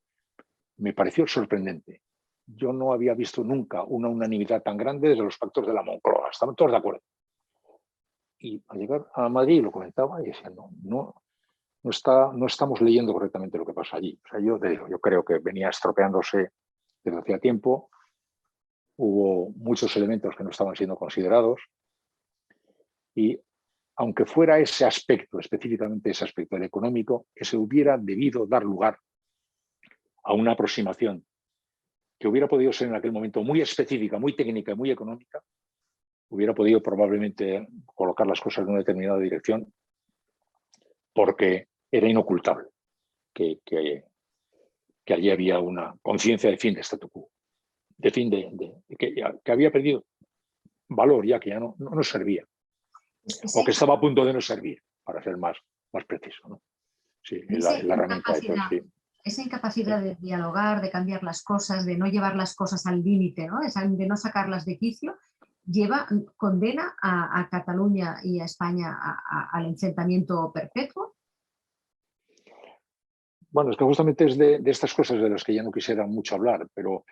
me pareció sorprendente. Yo no había visto nunca una unanimidad tan grande desde los pactos de la Moncloa. Estaban todos de acuerdo. Y al llegar a Madrid lo comentaba y decía, no estamos leyendo correctamente lo que pasa allí. O sea, yo creo que venía estropeándose desde hacía tiempo. Hubo muchos elementos que no estaban siendo considerados y aunque fuera ese aspecto, específicamente ese aspecto del económico, que se hubiera debido dar lugar a una aproximación que hubiera podido ser en aquel momento muy específica, muy técnica y muy económica, hubiera podido probablemente colocar las cosas en una determinada dirección, porque era inocultable que allí había una conciencia de fin de statu quo, de fin que había perdido valor, ya que ya no servía, o que estaba a punto de no servir, para ser más preciso, ¿no? Sí, la herramienta de todo, sí. Esa incapacidad de dialogar, de cambiar las cosas, de no llevar las cosas al límite, ¿no? De no sacarlas de quicio, condena a Cataluña y a España al enfrentamiento perpetuo. Bueno, es que justamente es de estas cosas de las que ya no quisiera mucho hablar, pero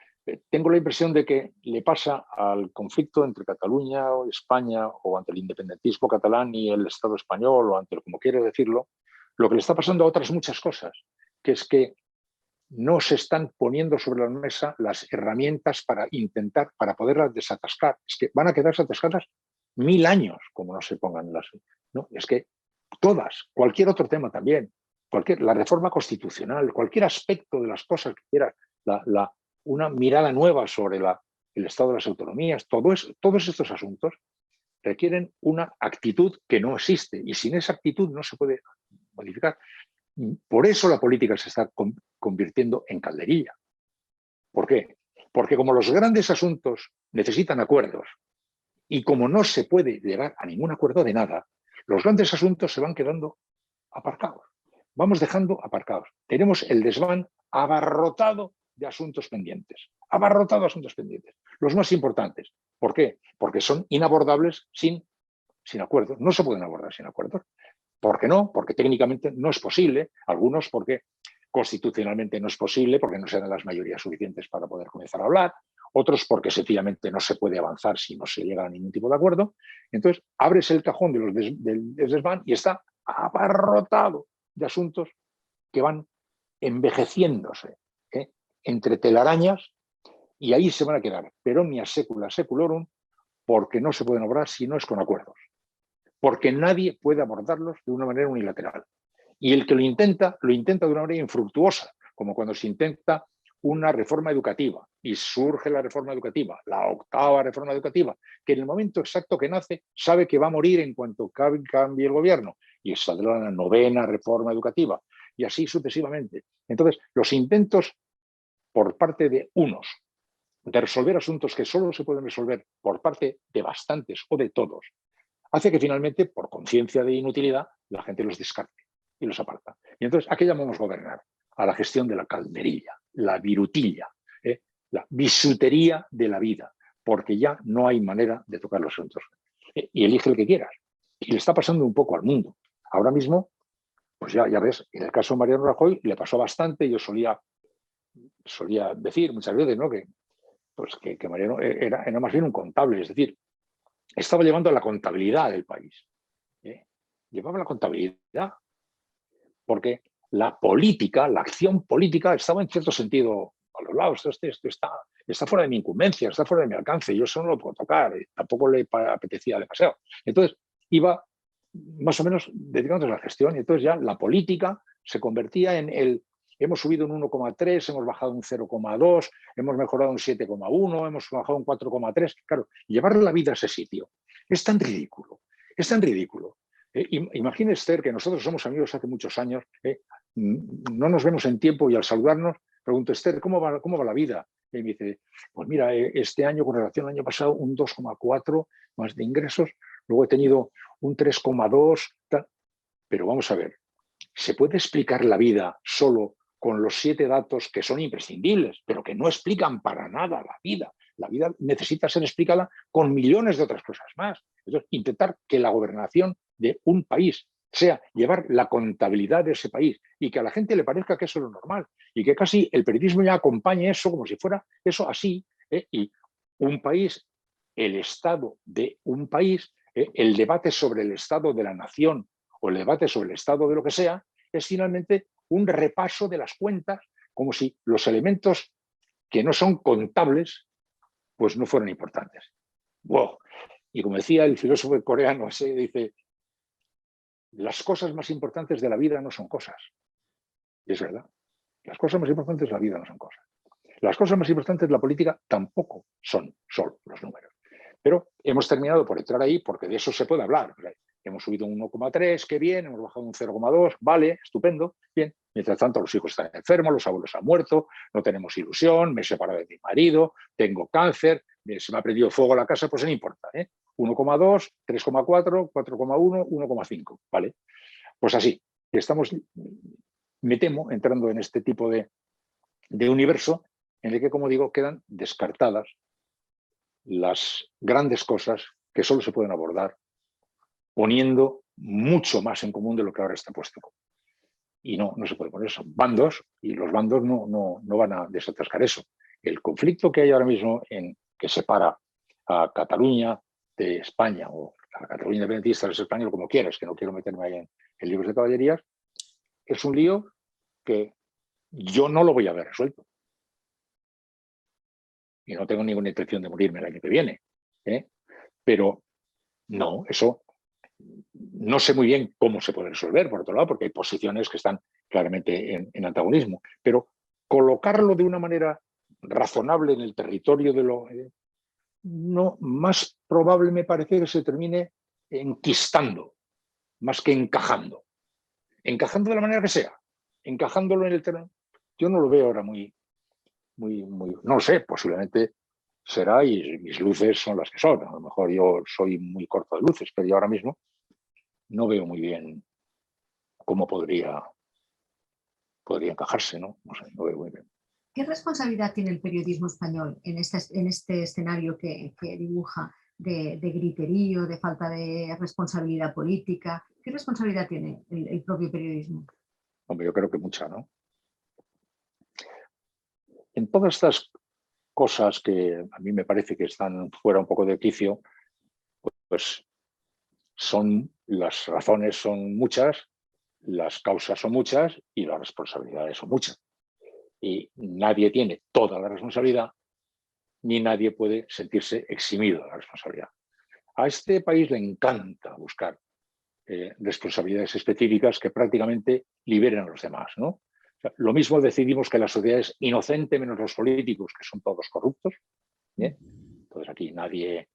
tengo la impresión de que le pasa al conflicto entre Cataluña o España, o ante el independentismo catalán y el Estado español, o ante como quiero decirlo, lo que le está pasando a otras muchas cosas, que es que no se están poniendo sobre la mesa las herramientas para poderlas desatascar. Es que van a quedarse atascadas 1000 años como no se pongan las... ¿no? Es que todas, cualquier otro tema también, la reforma constitucional, cualquier aspecto de las cosas que quieras, una mirada nueva sobre el estado de las autonomías, todos estos asuntos requieren una actitud que no existe, y sin esa actitud no se puede modificar. Por eso la política se está convirtiendo en calderilla. ¿Por qué? Porque como los grandes asuntos necesitan acuerdos, y como no se puede llegar a ningún acuerdo de nada, los grandes asuntos se van quedando aparcados. Vamos dejando aparcados. Tenemos el desván abarrotado de asuntos pendientes. Abarrotado de asuntos pendientes. Los más importantes. ¿Por qué? Porque son inabordables sin acuerdos. No se pueden abordar sin acuerdos. ¿Por qué no? Porque técnicamente no es posible. Algunos porque constitucionalmente no es posible, porque no se dan las mayorías suficientes para poder comenzar a hablar. Otros porque sencillamente no se puede avanzar si no se llega a ningún tipo de acuerdo. Entonces, abres el cajón del desván y está abarrotado de asuntos que van envejeciéndose entre telarañas, y ahí se van a quedar peronia secula seculorum, porque no se pueden abordar si no es con acuerdos. Porque nadie puede abordarlos de una manera unilateral. Y el que lo intenta de una manera infructuosa, como cuando se intenta una reforma educativa y surge la reforma educativa, la 8ª reforma educativa, que en el momento exacto que nace sabe que va a morir en cuanto cambie el gobierno, y saldrá la 9ª reforma educativa, y así sucesivamente. Entonces, los intentos por parte de unos de resolver asuntos que solo se pueden resolver por parte de bastantes o de todos, hace que finalmente, por conciencia de inutilidad, la gente los descarte y los aparta. Y entonces, ¿a qué llamamos gobernar? A la gestión de la calderilla, la virutilla, la bisutería de la vida, porque ya no hay manera de tocar los asuntos. Y elige el que quieras. Y le está pasando un poco al mundo. Ahora mismo, pues ya ves, en el caso de Mariano Rajoy le pasó bastante. Yo solía decir muchas veces, ¿no?, que Mariano era más bien un contable, es decir, estaba llevando la contabilidad del país. Llevaba la contabilidad, porque la política, la acción política estaba en cierto sentido a los lados. Esto está fuera de mi incumbencia, está fuera de mi alcance, yo eso no lo puedo tocar, tampoco le apetecía demasiado. Entonces iba más o menos dedicándose a la gestión, y entonces ya la política se convertía en hemos subido un 1,3, hemos bajado un 0,2, hemos mejorado un 7,1, hemos bajado un 4,3. Claro, llevar la vida a ese sitio es tan ridículo, es tan ridículo. Imagine, Esther, que nosotros somos amigos hace muchos años, no nos vemos en tiempo, y al saludarnos pregunto: Esther, ¿cómo va la vida? Y me dice: pues mira, este año con relación al año pasado un 2,4 más de ingresos, luego he tenido un 3,2, pero vamos a ver, ¿se puede explicar la vida solo con los 7 datos que son imprescindibles, pero que no explican para nada la vida? La vida necesita ser explicada con millones de otras cosas más. Entonces, intentar que la gobernación de un país sea llevar la contabilidad de ese país, y que a la gente le parezca que eso es lo normal, y que casi el periodismo ya acompañe eso como si fuera eso así, y un país, el estado de un país, el debate sobre el estado de la nación o el debate sobre el estado de lo que sea, es finalmente un repaso de las cuentas, como si los elementos que no son contables pues no fueran importantes. Wow. Y como decía el filósofo coreano, dice: las cosas más importantes de la vida no son cosas. Y es verdad. Las cosas más importantes de la vida no son cosas. Las cosas más importantes de la política tampoco son solo los números. Pero hemos terminado por entrar ahí porque de eso se puede hablar. Hemos subido un 1,3, qué bien, hemos bajado un 0,2, vale, estupendo, bien. Mientras tanto, los hijos están enfermos, los abuelos han muerto, no tenemos ilusión, me he separado de mi marido, tengo cáncer, se me ha prendido fuego la casa, pues no importa. 1,2, 3,4, 4,1, 1,5, ¿vale? Pues así, estamos, me temo, entrando en este tipo de universo en el que, como digo, quedan descartadas las grandes cosas que solo se pueden abordar poniendo mucho más en común de lo que ahora está puesto. Y no se puede poner, son bandos y los bandos no van a desatascar eso. El conflicto que hay ahora mismo que separa a Cataluña de España, o a Cataluña independentista de España, como quieras, que no quiero meterme ahí en libros de caballerías, es un lío que yo no lo voy a ver resuelto. Y no tengo ninguna intención de morirme el año que viene. Pero no, eso no sé muy bien cómo se puede resolver, por otro lado, porque hay posiciones que están claramente en antagonismo. Pero colocarlo de una manera razonable en el territorio de lo... no, más probable me parece que se termine enquistando, más que encajando. Encajando de la manera que sea. Encajándolo en el terreno. Yo no lo veo ahora muy... no lo sé, posiblemente será y mis luces son las que son. A lo mejor yo soy muy corto de luces, pero yo ahora mismo no veo muy bien cómo podría encajarse, ¿no? No sé, no veo muy bien. ¿Qué responsabilidad tiene el periodismo español en este escenario que dibuja de griterío, de falta de responsabilidad política? ¿Qué responsabilidad tiene el propio periodismo? Hombre, yo creo que mucha, ¿no? En todas estas cosas que a mí me parece que están fuera un poco de quicio, pues las razones son muchas, las causas son muchas y las responsabilidades son muchas. Y nadie tiene toda la responsabilidad, ni nadie puede sentirse eximido de la responsabilidad. A este país le encanta buscar responsabilidades específicas que prácticamente liberen a los demás, ¿no? O sea, lo mismo decidimos que la sociedad es inocente menos los políticos, que son todos corruptos. Entonces aquí nadie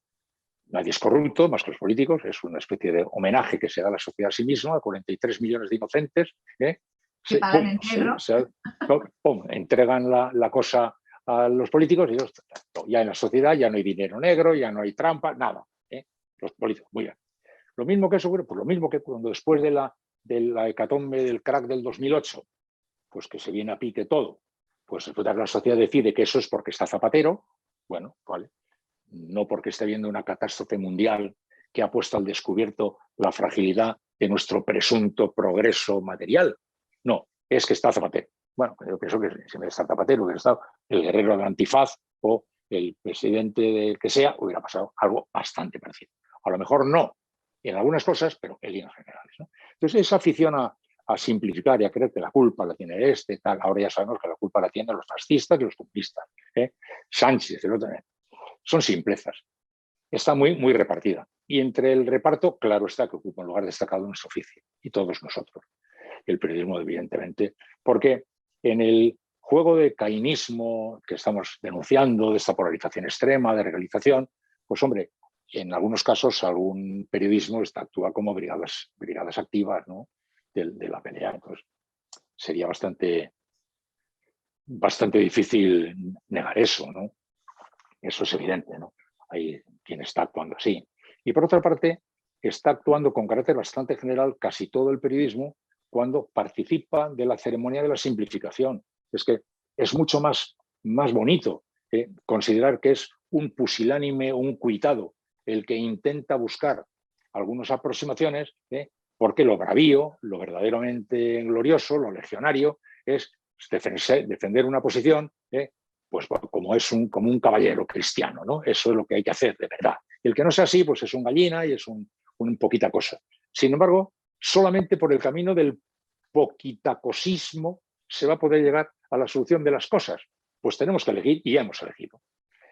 es corrupto más que los políticos, es una especie de homenaje que se da a la sociedad a sí misma, a 43 millones de inocentes. Que pagan en negro. Entregan la cosa a los políticos y ellos, ya en la sociedad ya no hay dinero negro, ya no hay trampa, nada. Los políticos, muy bien. Lo mismo que eso, pues lo mismo que cuando después de la hecatombe del crack del 2008, pues que se viene a pique todo, pues resulta que la sociedad decide que eso es porque está Zapatero, bueno, vale, no porque esté viendo una catástrofe mundial que ha puesto al descubierto la fragilidad de nuestro presunto progreso material, no, es que está Zapatero. Bueno, yo pienso que si me está Zapatero, hubiera estado el guerrero del antifaz o el presidente del que sea, hubiera pasado algo bastante parecido. A lo mejor no en algunas cosas, pero en líneas generales, ¿no? Entonces, esa afición a simplificar y a creer que la culpa la tiene tal, ahora ya sabemos que la culpa la tienen los fascistas y los comunistas. Sánchez, el otro, son simplezas. Está muy, muy repartida. Y entre el reparto, claro está que ocupa un lugar destacado en nuestro oficio, y todos nosotros. El periodismo, evidentemente, porque en el juego de cainismo que estamos denunciando, de esta polarización extrema, de regalización, pues hombre, en algunos casos algún periodismo actúa como brigadas activas, ¿no? de la pelea. Entonces, sería bastante difícil negar eso, ¿no? Eso es evidente, ¿no? Hay quien está actuando así. Y por otra parte, está actuando con carácter bastante general casi todo el periodismo cuando participa de la ceremonia de la simplificación. Es que es mucho más bonito considerar que es un pusilánime o un cuitado el que intenta buscar algunas aproximaciones, porque lo bravío, lo verdaderamente glorioso, lo legionario, es defender una posición pues como un caballero cristiano, ¿no? Eso es lo que hay que hacer, de verdad. Y el que no sea así, pues es un gallina y es un poquita cosa. Sin embargo, solamente por el camino del poquitacosismo se va a poder llegar a la solución de las cosas. Pues tenemos que elegir y hemos elegido.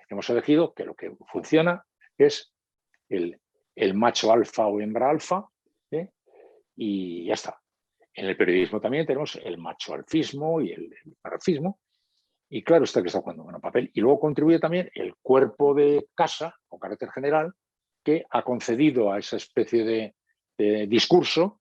Hemos elegido que lo que funciona es el macho alfa o hembra alfa, y ya está. En el periodismo también tenemos el machoalfismo y el parafismo, y claro está que está jugando un papel. Y luego contribuye también el cuerpo de casa, con carácter general, que ha concedido a esa especie de discurso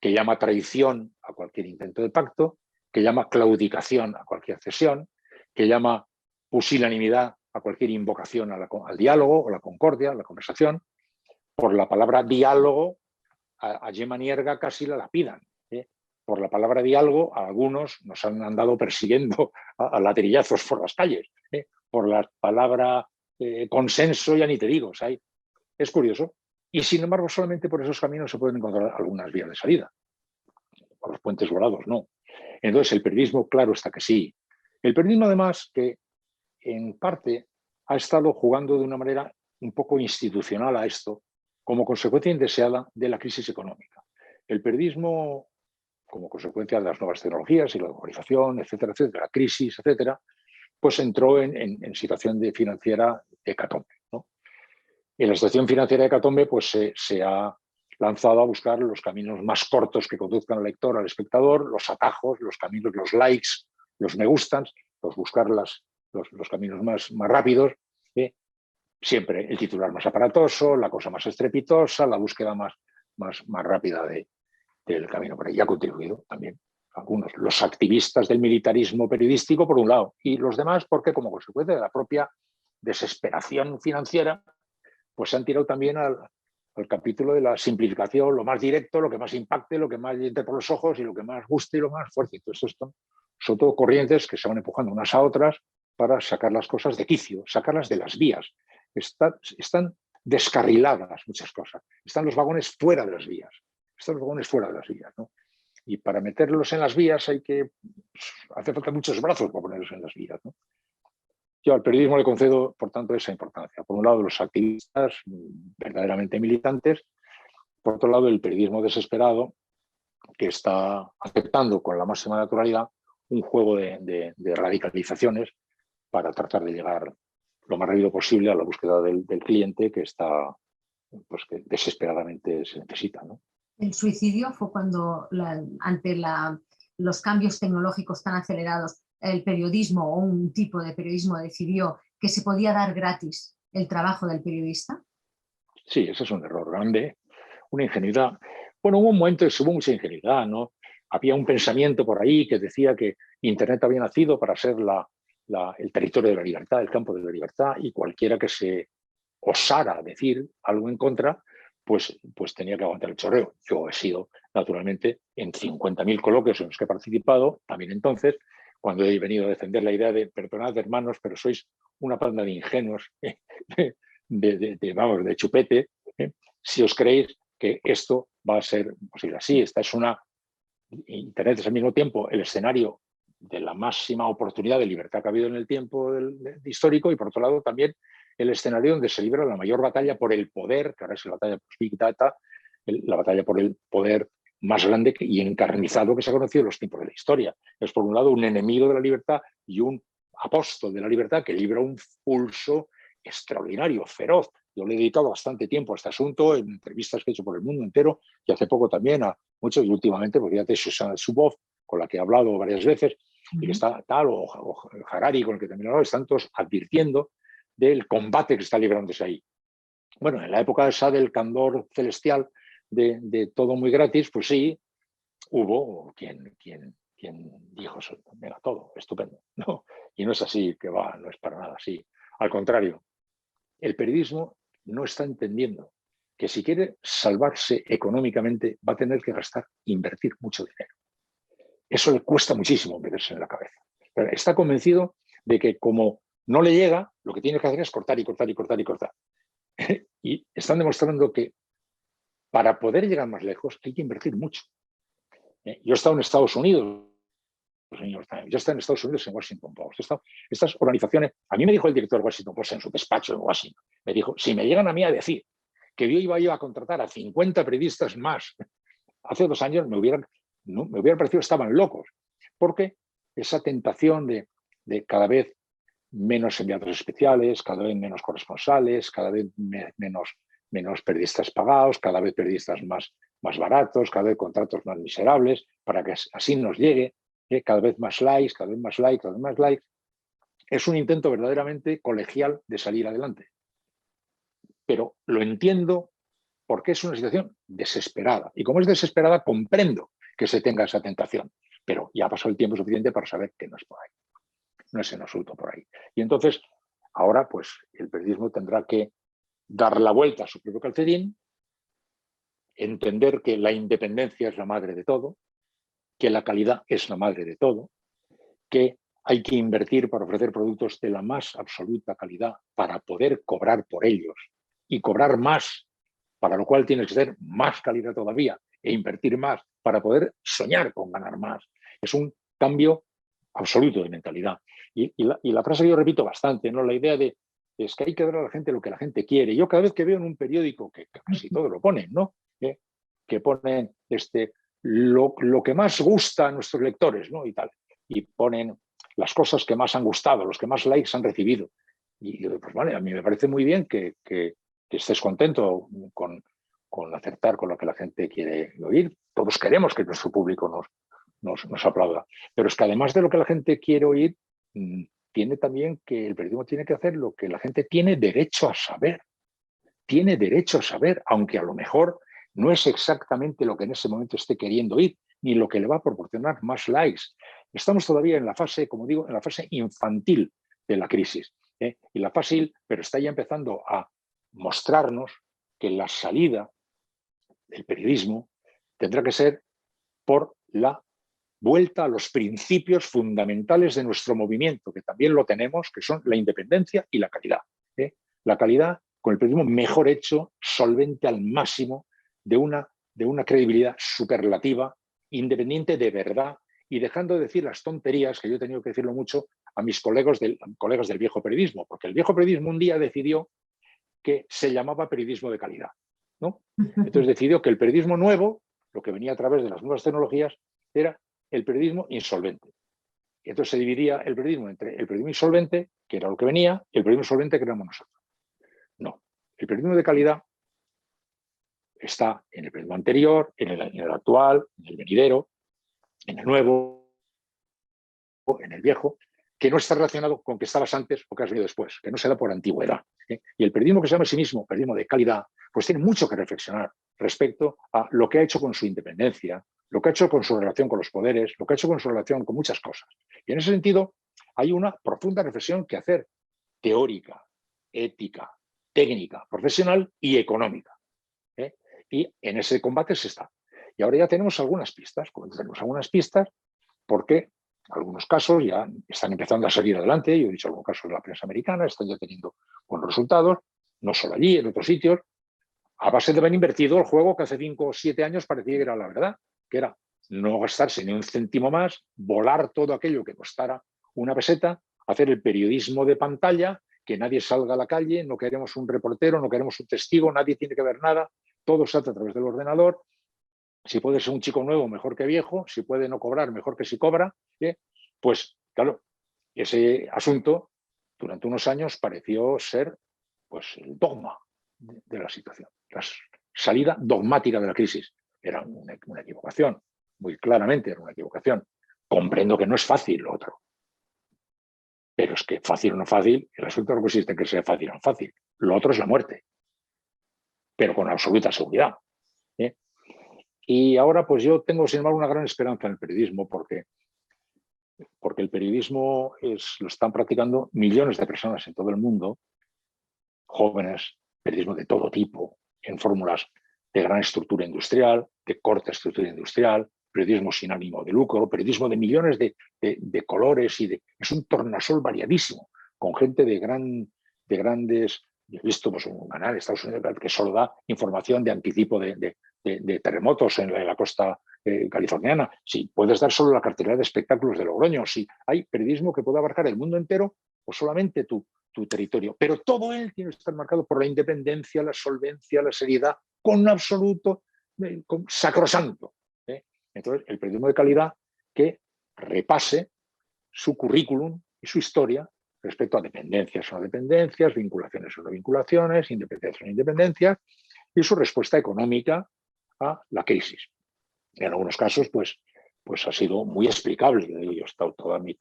que llama traición a cualquier intento de pacto, que llama claudicación a cualquier cesión, que llama pusilanimidad a cualquier invocación al diálogo o la concordia, a la conversación. Por la palabra diálogo, a Gemma Nierga casi la lapidan. Por la palabra diálogo, a algunos nos han andado persiguiendo a laterillazos por las calles. Por la palabra consenso, ya ni te digo. ¿Sabes? Es curioso. Y sin embargo, solamente por esos caminos se pueden encontrar algunas vías de salida. Por los puentes volados, no. Entonces, el periodismo, claro está que sí. El periodismo, además, que en parte ha estado jugando de una manera un poco institucional a esto, como consecuencia indeseada de la crisis económica. El periodismo, como consecuencia de las nuevas tecnologías y la globalización, etcétera, etcétera, la crisis, etcétera, pues entró en situación de financiera de hecatombe, ¿no? En la situación financiera de hecatombe, pues se ha lanzado a buscar los caminos más cortos que conduzcan al lector, al espectador, los atajos, los caminos, los likes, los me gustan, buscar los caminos más rápidos. Siempre el titular más aparatoso, la cosa más estrepitosa, la búsqueda más rápida del camino. Por ahí ha contribuido también algunos, los activistas del militarismo periodístico, por un lado, y los demás porque, como consecuencia de la propia desesperación financiera, pues se han tirado también al capítulo de la simplificación, lo más directo, lo que más impacte, lo que más entre por los ojos y lo que más guste y lo más fuerte. Entonces, esto son todo corrientes que se van empujando unas a otras para sacar las cosas de quicio, sacarlas de las vías. Están descarriladas muchas cosas. Están los vagones fuera de las vías. Están los vagones fuera de las vías, ¿no? Y para meterlos en las vías hace falta muchos brazos para ponerlos en las vías, ¿no? Yo al periodismo le concedo, por tanto, esa importancia. Por un lado, los activistas verdaderamente militantes. Por otro lado, el periodismo desesperado, que está aceptando con la máxima naturalidad un juego de radicalizaciones para tratar de llegar lo más rápido posible a la búsqueda del cliente que que desesperadamente se necesita, ¿no? El suicidio fue cuando, ante los cambios tecnológicos tan acelerados, el periodismo o un tipo de periodismo decidió que se podía dar gratis el trabajo del periodista. Sí, ese es un error grande, una ingenuidad. Bueno, hubo un momento en que hubo mucha ingenuidad, ¿no? Había un pensamiento por ahí que decía que Internet había nacido para ser el territorio de la libertad, el campo de la libertad, y cualquiera que se osara decir algo en contra, pues tenía que aguantar el chorreo. Yo he sido, naturalmente, en 50.000 coloquios en los que he participado, también entonces, cuando he venido a defender la idea de perdonad, hermanos, pero sois una panda de ingenuos, de chupete, si os creéis que esto va a ser posible. Así, Internet es al mismo tiempo el escenario de la máxima oportunidad de libertad que ha habido en el tiempo histórico, y por otro lado también el escenario donde se libra la mayor batalla por el poder, que ahora es la batalla por Big Data, la batalla por el poder más grande y encarnizado que se ha conocido en los tiempos de la historia. Es por un lado un enemigo de la libertad y un apóstol de la libertad que libra un pulso extraordinario, feroz. Yo le he dedicado bastante tiempo a este asunto en entrevistas que he hecho por el mundo entero, y hace poco también a muchos, y últimamente, porque ya te Susanna Zuboff, con la que he hablado varias veces, y que está tal, o Harari, con el que también he hablado, están todos advirtiendo del combate que está librándose ahí. Bueno, en la época esa del candor celestial, de todo muy gratis, pues sí, hubo quien dijo, venga, todo, estupendo. No, y no es así, que va, no es para nada así. Al contrario, el periodismo no está entendiendo que si quiere salvarse económicamente va a tener que invertir mucho dinero. Eso le cuesta muchísimo meterse en la cabeza. Pero está convencido de que como no le llega, lo que tiene que hacer es cortar y cortar y cortar y cortar. Y están demostrando que para poder llegar más lejos hay que invertir mucho. Yo he estado en Estados Unidos, yo he estado en Estados Unidos en Washington Post. Estas organizaciones, a mí me dijo el director de Washington Post en su despacho en Washington, me dijo, si me llegan a mí a decir que yo iba a contratar a 50 periodistas más hace 2 años, me hubiera parecido que estaban locos, porque esa tentación de cada vez menos enviados especiales, cada vez menos corresponsales, cada vez menos periodistas pagados, cada vez periodistas más más baratos, cada vez contratos más miserables, para que así nos llegue, cada vez más likes, cada vez más likes, cada vez más likes. Es un intento verdaderamente colegial de salir adelante. Pero lo entiendo porque es una situación desesperada. Y como es desesperada, comprendo que se tenga esa tentación. Pero ya ha pasado el tiempo suficiente para saber que no es por ahí. No es en absoluto por ahí. Y entonces, ahora, pues, el periodismo tendrá que dar la vuelta a su propio calcetín, entender que la independencia es la madre de todo, que la calidad es la madre de todo, que hay que invertir para ofrecer productos de la más absoluta calidad para poder cobrar por ellos y cobrar más, para lo cual tienes que tener más calidad todavía e invertir más para poder soñar con ganar más. Es un cambio absoluto de mentalidad. Y la frase que yo repito bastante, ¿no? La idea de es que hay que dar a la gente lo que la gente quiere. Yo cada vez que veo en un periódico, que casi todo lo ponen, ¿no? Que ponen lo que más gusta a nuestros lectores, ¿no? Y tal. Y ponen las cosas que más han gustado, los que más likes han recibido. Y yo digo, pues vale, a mí me parece muy bien que estés contento con acertar con lo que la gente quiere oír. Todos queremos que nuestro público nos aplauda. Pero es que además de lo que la gente quiere oír, tiene también que el periodismo tiene que hacer lo que la gente tiene derecho a saber. Tiene derecho a saber, aunque a lo mejor no es exactamente lo que en ese momento esté queriendo oír, ni lo que le va a proporcionar más likes. Estamos todavía en la fase, como digo, en la fase infantil de la crisis. Y la fase, pero está ya empezando a mostrarnos que la salida del periodismo tendrá que ser por la vuelta a los principios fundamentales de nuestro movimiento, que también lo tenemos, que son la independencia y la calidad. La calidad con el periodismo mejor hecho, solvente al máximo, de una credibilidad superlativa, independiente de verdad, y dejando de decir las tonterías, que yo he tenido que decirlo mucho a mis colegas del viejo periodismo, porque el viejo periodismo un día decidió que se llamaba periodismo de calidad, ¿no? Entonces decidió que el periodismo nuevo, lo que venía a través de las nuevas tecnologías, era el periodismo insolvente. Y entonces se dividía el periodismo entre el periodismo insolvente, que era lo que venía, y el periodismo solvente, que éramos nosotros. No, el periodismo de calidad está en el periodismo anterior, en el actual, en el venidero, en el nuevo, en el viejo, que no está relacionado con que estabas antes o que has venido después, que no se da por antigüedad. Y el periodismo que se llama a sí mismo periodismo de calidad, pues tiene mucho que reflexionar respecto a lo que ha hecho con su independencia, lo que ha hecho con su relación con los poderes, lo que ha hecho con su relación con muchas cosas. Y en ese sentido hay una profunda reflexión que hacer, teórica, ética, técnica, profesional y económica. Y en ese combate se está. Y ahora ya tenemos algunas pistas, porque algunos casos ya están empezando a salir adelante. Yo he dicho algunos casos de la prensa americana, están ya teniendo buenos resultados, no solo allí, en otros sitios, a base de haber invertido el juego que hace 5 o 7 años parecía que era la verdad, que era no gastarse ni un céntimo más, volar todo aquello que costara una peseta, hacer el periodismo de pantalla, que nadie salga a la calle, no queremos un reportero, no queremos un testigo, nadie tiene que ver nada, todo se hace a través del ordenador. Si puede ser un chico nuevo, mejor que viejo. Si puede no cobrar, mejor que si cobra. Pues, claro, ese asunto durante unos años pareció ser pues, el dogma de la situación. La salida dogmática de la crisis era una equivocación. Muy claramente era una equivocación. Comprendo que no es fácil lo otro. Pero es que fácil o no fácil, el asunto no consiste en que sea fácil o no fácil. Lo otro es la muerte. Pero con absoluta seguridad. Y ahora pues yo tengo, sin embargo, una gran esperanza en el periodismo porque el periodismo lo están practicando millones de personas en todo el mundo, jóvenes, periodismo de todo tipo, en fórmulas de gran estructura industrial, de corta estructura industrial, periodismo sin ánimo de lucro, periodismo de millones de colores es un tornasol variadísimo, con gente de grandes. He visto pues, un canal de Estados Unidos que solo da información de anticipo de terremotos en la costa californiana. Si puedes dar solo la cartelera de espectáculos de Logroño, si hay periodismo que puede abarcar el mundo entero o solamente tu territorio. Pero todo él tiene que estar marcado por la independencia, la solvencia, la seriedad, con un absoluto sacrosanto. Entonces, el periodismo de calidad que repase su currículum y su historia respecto a dependencias o no dependencias, vinculaciones o no vinculaciones, independencias o no independencias, y su respuesta económica a la crisis. En algunos casos, pues ha sido muy explicable. Yo he estado toda mi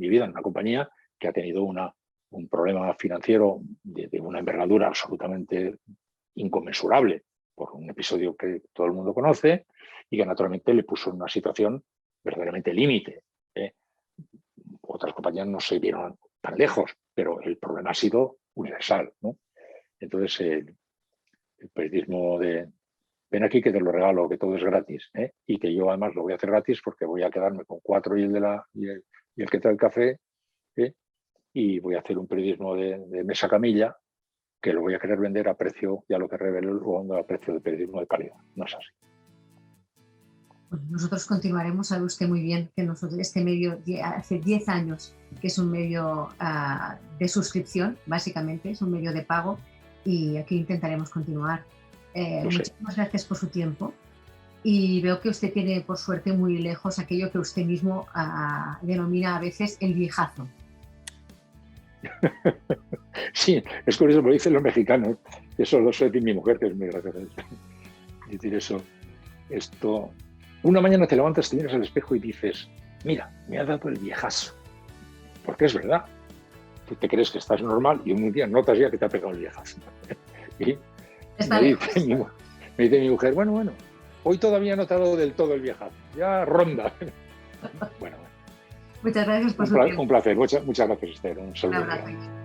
vida en una compañía que ha tenido un problema financiero de una envergadura absolutamente inconmensurable por un episodio que todo el mundo conoce y que naturalmente le puso en una situación verdaderamente límite. Otras compañías no se vieron tan lejos, pero el problema ha sido universal, ¿no? Entonces, el periodismo de ven aquí que te lo regalo, que todo es gratis, y que yo además lo voy a hacer gratis porque voy a quedarme con 4 y el que trae el café, y voy a hacer un periodismo de mesa camilla que lo voy a querer vender a precio, ya lo que revelo luego, a precio de periodismo de calidad. No es así. Bueno, nosotros continuaremos, sabe usted muy bien que nosotros este medio hace 10 años que es un medio de suscripción, básicamente, es un medio de pago y aquí intentaremos continuar. Muchísimas gracias por su tiempo y veo que usted tiene, por suerte, muy lejos aquello que usted mismo denomina a veces el viejazo. Sí, es curioso, me lo dicen los mexicanos. Eso lo suele decir mi mujer, que es muy graciosa. Decir eso. Una mañana te levantas, te miras al espejo y dices, mira, me ha dado el viejazo. Porque es verdad. Tú te crees que estás normal y un día notas ya que te ha pegado el viejazo. Y me dice mi mujer, bueno, hoy todavía no te ha dado del todo el viejazo. Ya ronda. Bueno. Muchas gracias por su tiempo. Un placer. Muchas gracias, Esther. Un saludo. Un abrazo.